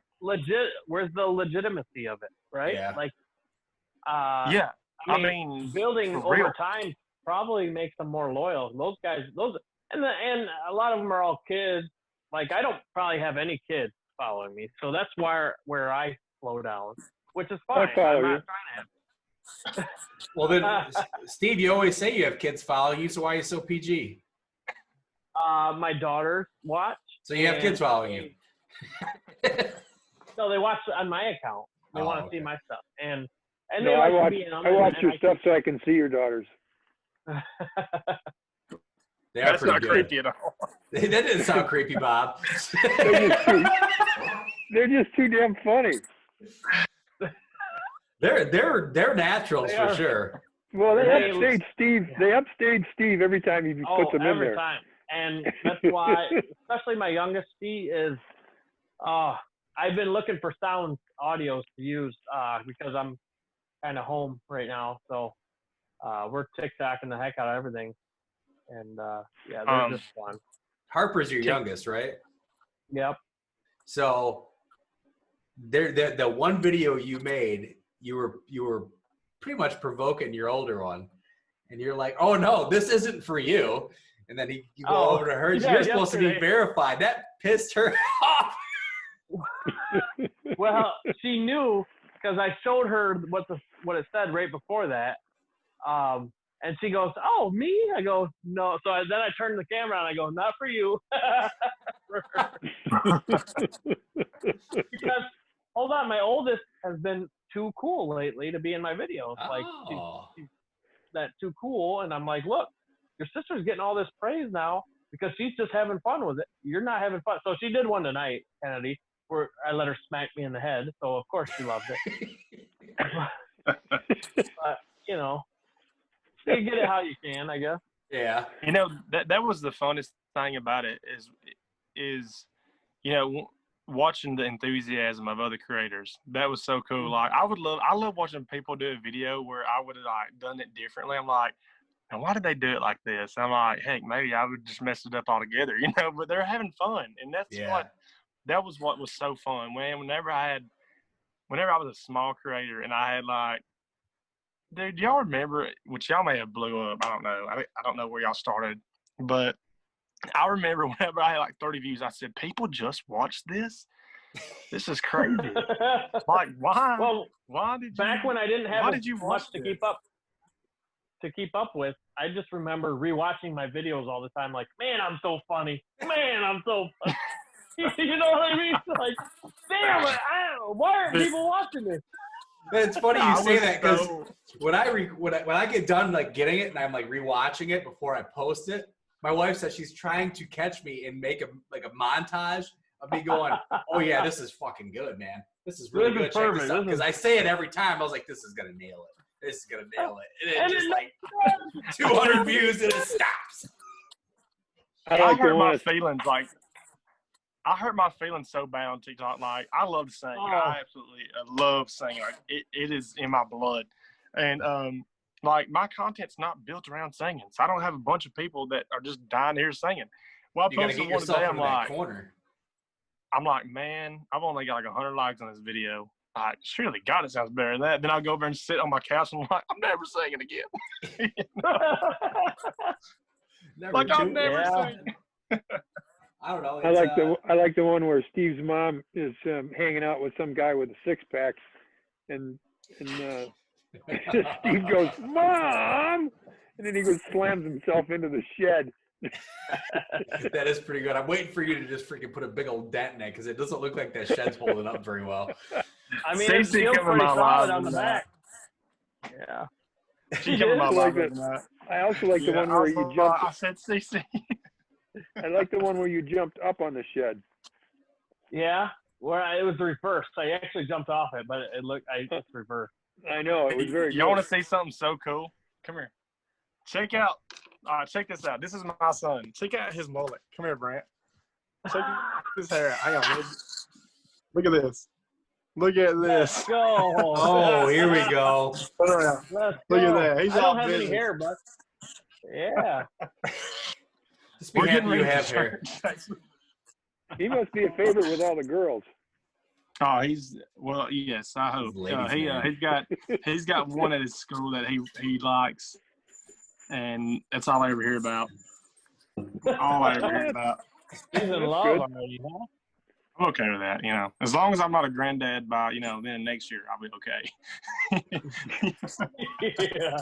Where's the legitimacy of it, right? Yeah. Like, building over time probably makes them more loyal. Those guys, and a lot of them are all kids. Like, I don't probably have any kids. following me. So that's where I slow down, which is fine. follow I'm you. not trying to. Well, then, Steve, you always say you have kids following you, so why are you so PG? My daughters watch. So you have kids following you. No, they watch on my account. They want to okay. see my stuff, and No, they like I to watch, be in them. I watch and your stuff so I can see your daughters. They are That's pretty not good. creepy at all. That didn't sound creepy, Bob. They're just too damn funny. They're naturals They for are. sure. Well, they They- upstage Steve. They upstage Steve every time he puts them in every there. time. And that's why, especially my youngest, he is, I've been looking for sound audios to use because I'm kind of home right now. So we're TikToking the heck out of everything. And yeah, they're just fun. Harper's your youngest, right? Yep. So the one video you made, you were pretty much provoking your older one. And you're like, oh no, this isn't for you. And then you go over to her. Yeah, you're supposed to be verified. That pissed her off. Well, she knew because I showed her what it said right before that. And she goes, oh, me? I go, no. So then I turned the camera on. I go, not for you. Because, hold on, my oldest has been too cool lately to be in my videos. Like, she's that too cool. And I'm like, look, your sister's getting all this praise now because she's just having fun with it. You're not having fun. So she did one tonight, Kennedy, where I let her smack me in the head. So, of course, she loved it. But, you know, you get it how you can, I guess. Yeah. You know, that was the funnest thing about it is you know, watching the enthusiasm of other creators. That was so cool. Like I love watching people do a video where I would have like done it differently. I'm like, and why did they do it like this? I'm like, heck, maybe I would just mess it up altogether, you know, but they're having fun. And that's that was what was so fun. Whenever I was a small creator and I had like, dude, y'all remember, which y'all may have blew up. I don't know. I don't know where y'all started, but I remember whenever I had like 30 views, I said, people just watch this? This is crazy. Like, why? Well, why did you? Back when I didn't have much to keep up with, I just remember rewatching my videos all the time. Like, man, I'm so funny. Man, I'm so funny. You know what I mean? Like, damn it! Why aren't people watching this? It's funny you say that because when I get done like getting it and I'm like rewatching it before I post it, my wife says she's trying to catch me and make a montage of me going, oh yeah, this is fucking good, man. This is really good. Check this out. Because I say it every time. I was like, this is gonna nail it. This is gonna nail it. And it just like 200 views and it stops. I hurt my feelings like. I hurt my feelings so bad on TikTok. Like, I love to sing. I absolutely love singing. Like, it is in my blood. And, like, my content's not built around singing. So I don't have a bunch of people that are just dying to hear singing. Well, I posted one today. I'm like, man, I've only got like 100 likes on this video. Like, surely God, it sounds better than that. Then I go over and sit on my couch and I'm like, I'm never singing again. I'm never singing. I don't know. I like the one where Steve's mom is hanging out with some guy with a six-pack, and Steve goes, "Mom!" and then he goes slams himself into the shed. That is pretty good. I'm waiting for you to just freaking put a big old dent in it because it doesn't look like that shed's holding up very well. I mean, it's still pretty solid on the back. Yeah. I also like the one where you jumped. I said CC. I like the one where you jumped up on the shed. Yeah, it was the reverse. I actually jumped off it, but it's reversed. I know, it was very good. You want to see something so cool? Come here. Check this out. This is my son. Check out his mullet. Come here, Brant. Check his hair out. Hang on. Look at this. Look at this. Let's go. Oh, here we go. Look at that. I don't have any hair, but yeah. Just be happy you have hair. He must be a favorite with all the girls. Oh, yes, I hope. He's got one at his school that he likes, and that's all I ever hear about. All I ever hear about. He's in love already, huh? I'm okay with that, As long as I'm not a granddad by, then next year I'll be okay. Yeah.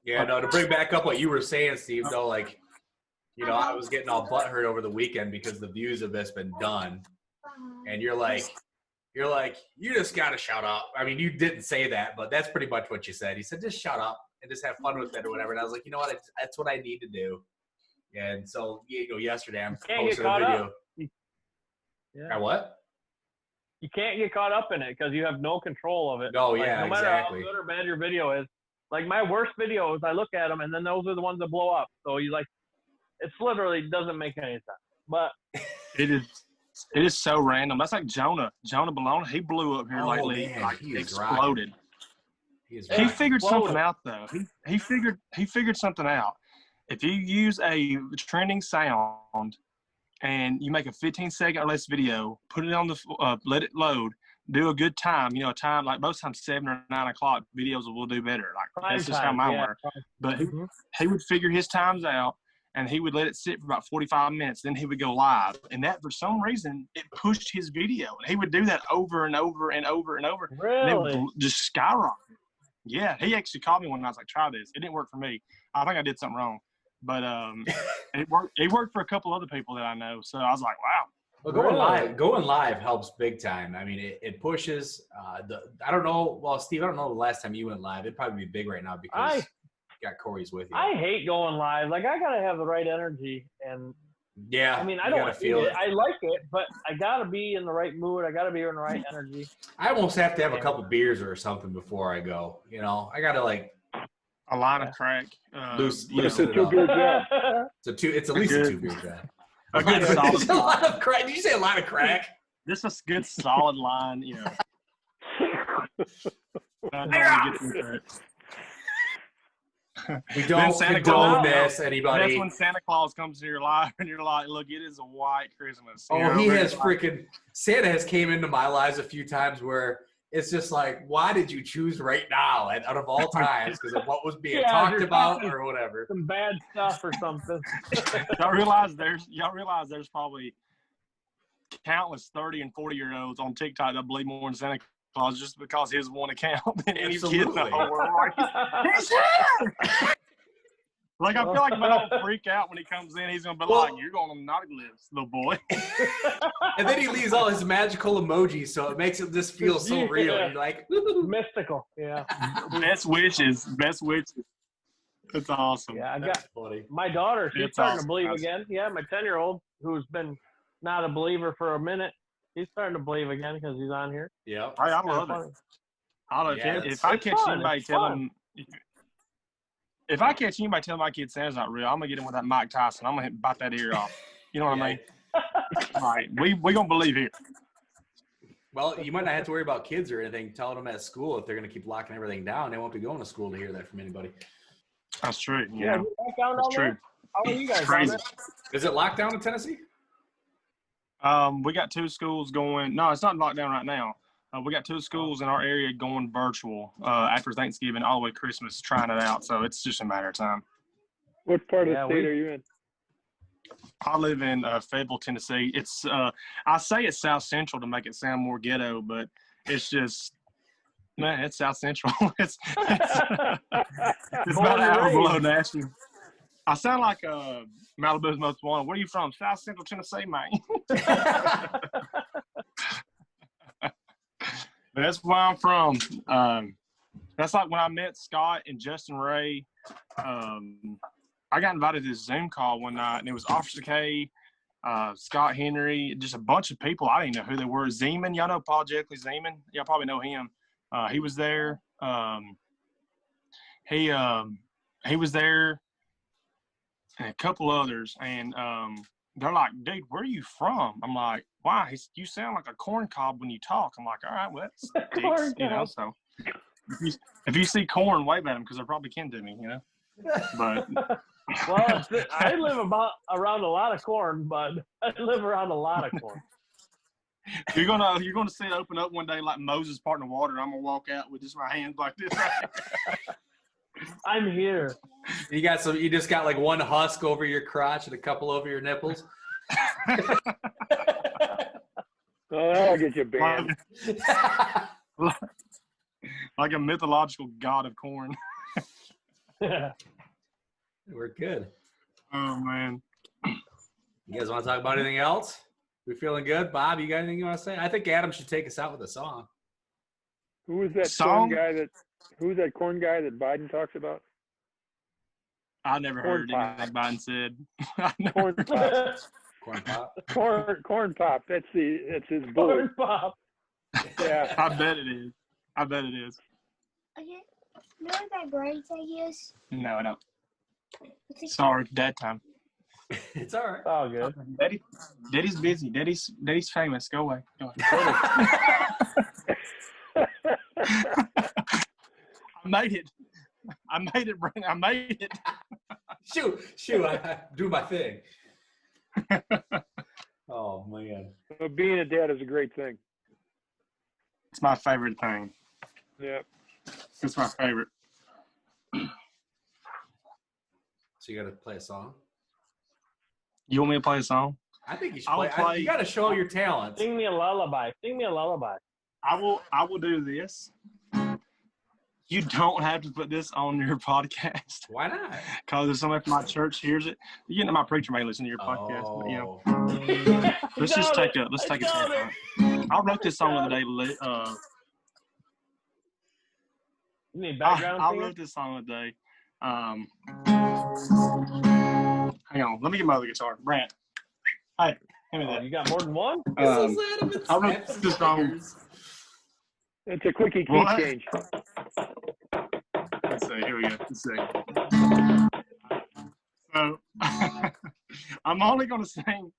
Yeah, no, to bring back up what you were saying, Steve, though, like, I was getting all butthurt over the weekend because the views of this been done. And you're like, you just got to shut up. I mean, you didn't say that, but that's pretty much what you said. He said, just shut up and just have fun with it or whatever. And I was like, you know what? That's what I need to do. And so, yesterday I'm posting a video. Yeah. What? You can't get caught up in it because you have no control of it. No, like, yeah, no matter exactly. how good or bad your video is. Like my worst videos, I look at them and then those are the ones that blow up. So it's literally doesn't make any sense. But it is so random. That's like Jonah Baloney. He blew up here lately. Man, like he is exploded. He figured something out though. He figured something out. If you use a trending sound and you make a 15-second or less video, put it on the let it load, do a good time. A time like most times 7 or 9 o'clock videos will do better. Like that's just how mine work. But he would figure his times out. And he would let it sit for about 45 minutes. Then he would go live. And that, for some reason, it pushed his video. And he would do that over and over and over and over. Really? And it would just skyrocket. Yeah, he actually called me when I was like, try this. It didn't work for me. I think I did something wrong. But it worked for a couple other people that I know. So I was like, wow. Well, going live helps big time. I mean, it pushes I don't know. Well, Steve, I don't know the last time you went live. It'd probably be big right now because got Corey's with you. I hate going live. Like I gotta have the right energy, and yeah, I mean I don't feel it. I like it, but I gotta be in the right mood. I gotta be in the right energy. I almost have to have a couple beers or something before I go. I gotta like a line of crack. Loose it's a 2-beer job. It's at least a 2-beer job. A good solid. It's a lot of crack. Did you say a lot of crack? This is a good solid line. We don't condone this, anybody. That's when Santa Claus comes to your life and you're like, look, it is a white Christmas. He has Santa has came into my lives a few times where it's just like, why did you choose right now out of all times because of what was being talked about or whatever. Some bad stuff or something. Y'all realize there's probably countless 30 and 40-year-olds on TikTok that believe more in Santa Claus just because his one account than any kid in the whole world. He's here! Like, I feel like man will freak out when he comes in. He's going to be like, you're going to naughty lips, little boy. And then he leaves all his magical emojis, so it makes it just feel so real. You're like, mystical. Yeah. Best wishes. It's awesome. Yeah, my daughter, she's starting to believe again. Yeah, my 10-year-old, who's been not a believer for a minute, he's starting to believe again because he's on here. Yeah. I love it. If I catch anybody telling my kid Santa's not real, I'm gonna get him with that Mike Tyson. I'm gonna bite that ear off. You know what I mean? All right, we gonna believe here. Well, you might not have to worry about kids or anything. Telling them at school if they're gonna keep locking everything down, they won't be going to school to hear that from anybody. That's true. Yeah, that's true. How are you guys? Crazy. Is it locked down in Tennessee? We got 2 schools going. No, it's not locked down right now. We got 2 schools in our area going virtual after Thanksgiving all the way to Christmas, trying it out. So it's just a matter of time. What part of the state are you in? I live in Fayetteville, Tennessee. It's I say it's South Central to make it sound more ghetto, but it's just it's South Central. it's about an hour below Nashville. I sound like Malibu's Most Wanted. Where are you from? South Central Tennessee, man. That's where I'm from. That's like when I met Scott and Justin Ray. I got invited to this Zoom call one night, and it was Officer K, Scott Henry, just a bunch of people. I didn't know who they were. Zeman, y'all know Paul Jekyll Zeman? Y'all probably know him. He was there. He was there, and a couple others. And they're like, dude, where are you from? I'm like, why? You sound like a corn cob when you talk. I'm like, all right, well, that's dicks, you know. So if you see corn, wave at them because they're probably kin to me, you know. But well, I live around a lot of corn, but I live around a lot of corn. You're gonna see it open up one day like Moses parting the water. I'm gonna walk out with just my hands like this. I'm here. You just got like one husk over your crotch and a couple over your nipples. Oh, that'll get you banned. Like a mythological god of corn. We're good. Oh, man. You guys want to talk about anything else? We feeling good? Bob, you got anything you want to say? I think Adam should take us out with a song. Who was that Song? who's that corn guy that Biden talks about? I never Corn heard pop. anything Biden said. I never- Corn pop. Corn pop. Corn pop. That's his bully. Corn pop. Yeah. I bet it is. I bet it is. Okay. You know what that grades I use? No, I don't. What's it Sorry, dad time. It's all right. Oh, good. Daddy's busy. Daddy's famous. Go away. Go away. I made it. Brandon. I made it. Shoot, I do my thing. Oh, man. Well, being a dad is a great thing. It's my favorite thing. Yeah. It's my favorite. So you got to play a song? You want me to play a song? I think you should I'll play. play- You got to show your talent. Sing me a lullaby. Sing me a lullaby. I will do this. You don't have to put this on your podcast Why not? because if somebody from my church hears it, you know, my preacher may listen to your podcast. But, you know, let's just take a step. I wrote this song the other day. You need background I singing? wrote this song the other day. Hang on, let me get my other guitar. Brant, hey, give me Oh, that. you got more than one? I wrote this song. It's a quickie key What? change. Let's see. Here we go. Let's see. So I'm only going to sing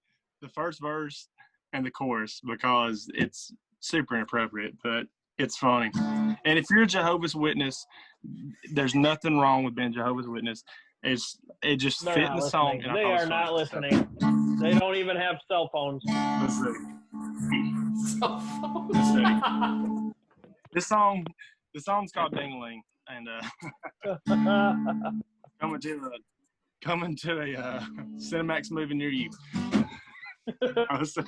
the first verse and the chorus because it's super inappropriate, but it's funny. And if you're a Jehovah's Witness, there's nothing wrong with being a Jehovah's Witness. It just They're fit not in the song. listening. And I They thought it are was not funny. So, listening. They don't even have cell phones. let's see. Let's see. This song's called Ding-a-Ling, and coming to a Cinemax movie near you. Let's see.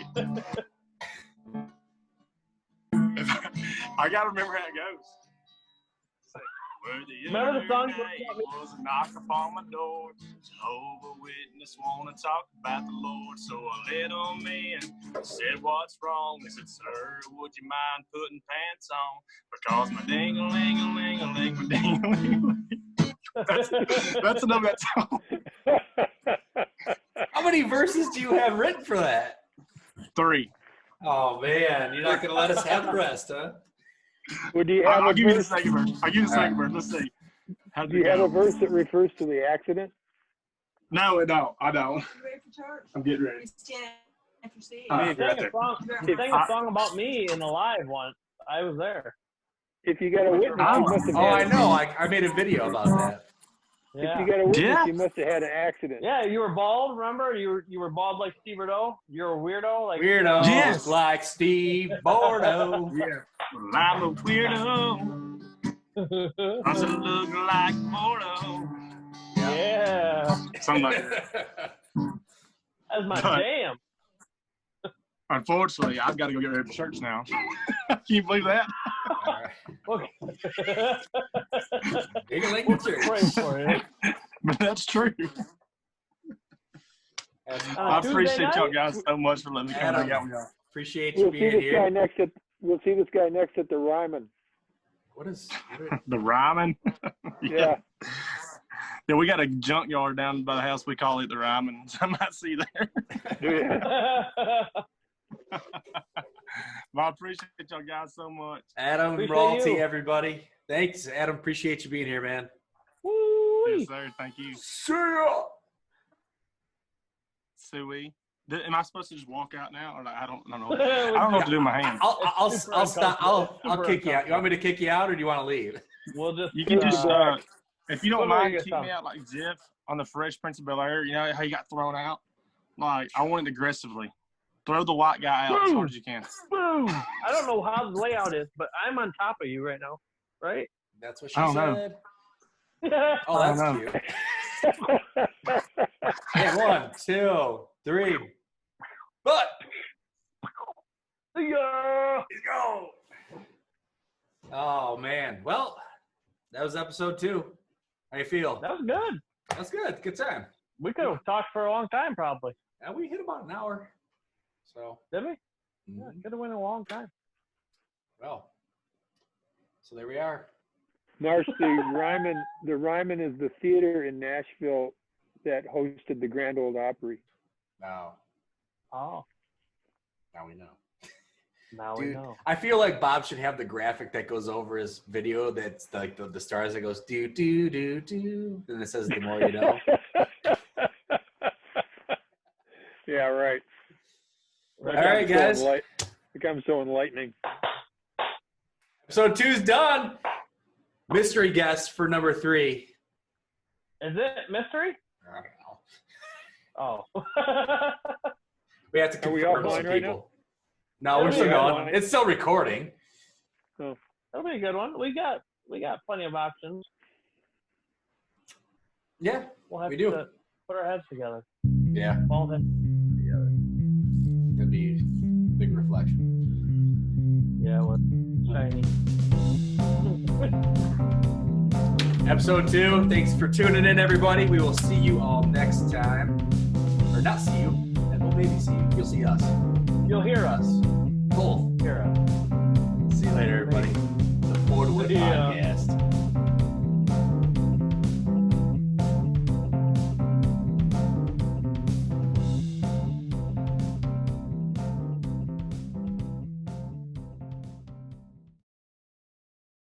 I gotta remember how it goes. Where the Remember the song? was a knock upon my door. Jehovah's Witness wanna talk about the Lord, so I let them in. Said, what's wrong? They said, sir, would you mind putting pants on? Because my ding-a-ling-a-ling-a-ling, my ding-a-ling-a-ling. That's enough of that song. How many verses do you have written for that? 3. Oh, man. You're not going to let us have the rest, huh? Well, do you have I'll a give you the verse? second verse. I'll give you the second verse. Let's see. How Do you have a verse that refers to the accident? No, I don't. You ready for church? I'm getting ready. You stand after Steve. You Right sang there. a song about me in the live once. I was there. If you got a witness, you must have Oh, I had. know. I made a video about that. If Yeah. you got a witness, Yeah. you must have had an accident. Yeah, you were bald, remember? You were bald like Steve Bordeaux? You're a weirdo? Like Weirdo Yes. like Steve Bordeaux. Yeah. Well, I'm a weirdo. Doesn't look like Bordeaux. Yeah. Something like that. That's my But- jam. Unfortunately, I've got to go get ready for church now. Can you believe that? Okay. Ding-a-ling We'll church. pray for you. But that's true. I Tuesday appreciate y'all night? guys so much for letting me come hang out with y'all. Appreciate you We'll see being this guy here. next at. We'll see this guy next at the Ryman. What is The rhyming. Yeah. Yeah, we got a junkyard down by the house. We call it the rhyming. So I might see you there. Yeah. But I appreciate y'all guys so much. Adam Appreciate Raltey, you. everybody. Thanks, Adam. Appreciate you being here, man. Woo-wee. Yes, sir. Thank you. See ya. Suey. Am I supposed to just walk out now? Or like, I don't know. I don't know what to do with my hands. I'll Super stop. I'll uncomfortable. kick you out. You want me to kick you out, or do you want to leave? We'll just You can just, if you don't Somebody mind, get kick some. me out like Jeff on the Fresh Prince of Bel-Air. You know how you got thrown out? Like, I want it aggressively. Throw the white guy out as hard as you can. boom. I don't know how the layout is, but I'm on top of you right now, right? That's what she I don't know. said. Oh, that's I don't cute. Hey, 1, 2, 3. Oh, man. Well, that was episode 2. How you feel? That was good. That's good. Good time. We could have talked for a long time, probably. Yeah, we hit about an hour. So, Did we? Yeah, could have went a long time. well, so there we are. Marsh, the Ryman is the theater in Nashville that hosted the Grand Ole Opry. Wow. Oh, Now we know. now we Dude, know. I feel like Bob should have the graphic that goes over his video that's like the stars that goes do, do, do, do. And it says the more you know. Yeah, right. All right, guys. Becomes so enlightening. Episode 2's done. Mystery guest for number 3. Is it mystery? I don't know. Oh. We have to Are we confirm some offline right people. No, we're still going. It's still recording. That'll be a good one. We got plenty of options. Yeah, We'll have we do. to put our heads together. Yeah, All heads together. that'd be a big reflection. Yeah, with shiny. Episode 2. Thanks for tuning in, everybody. We will see you all next time. Or not see you. And we'll maybe see you. You'll see us. You'll hear us. Both.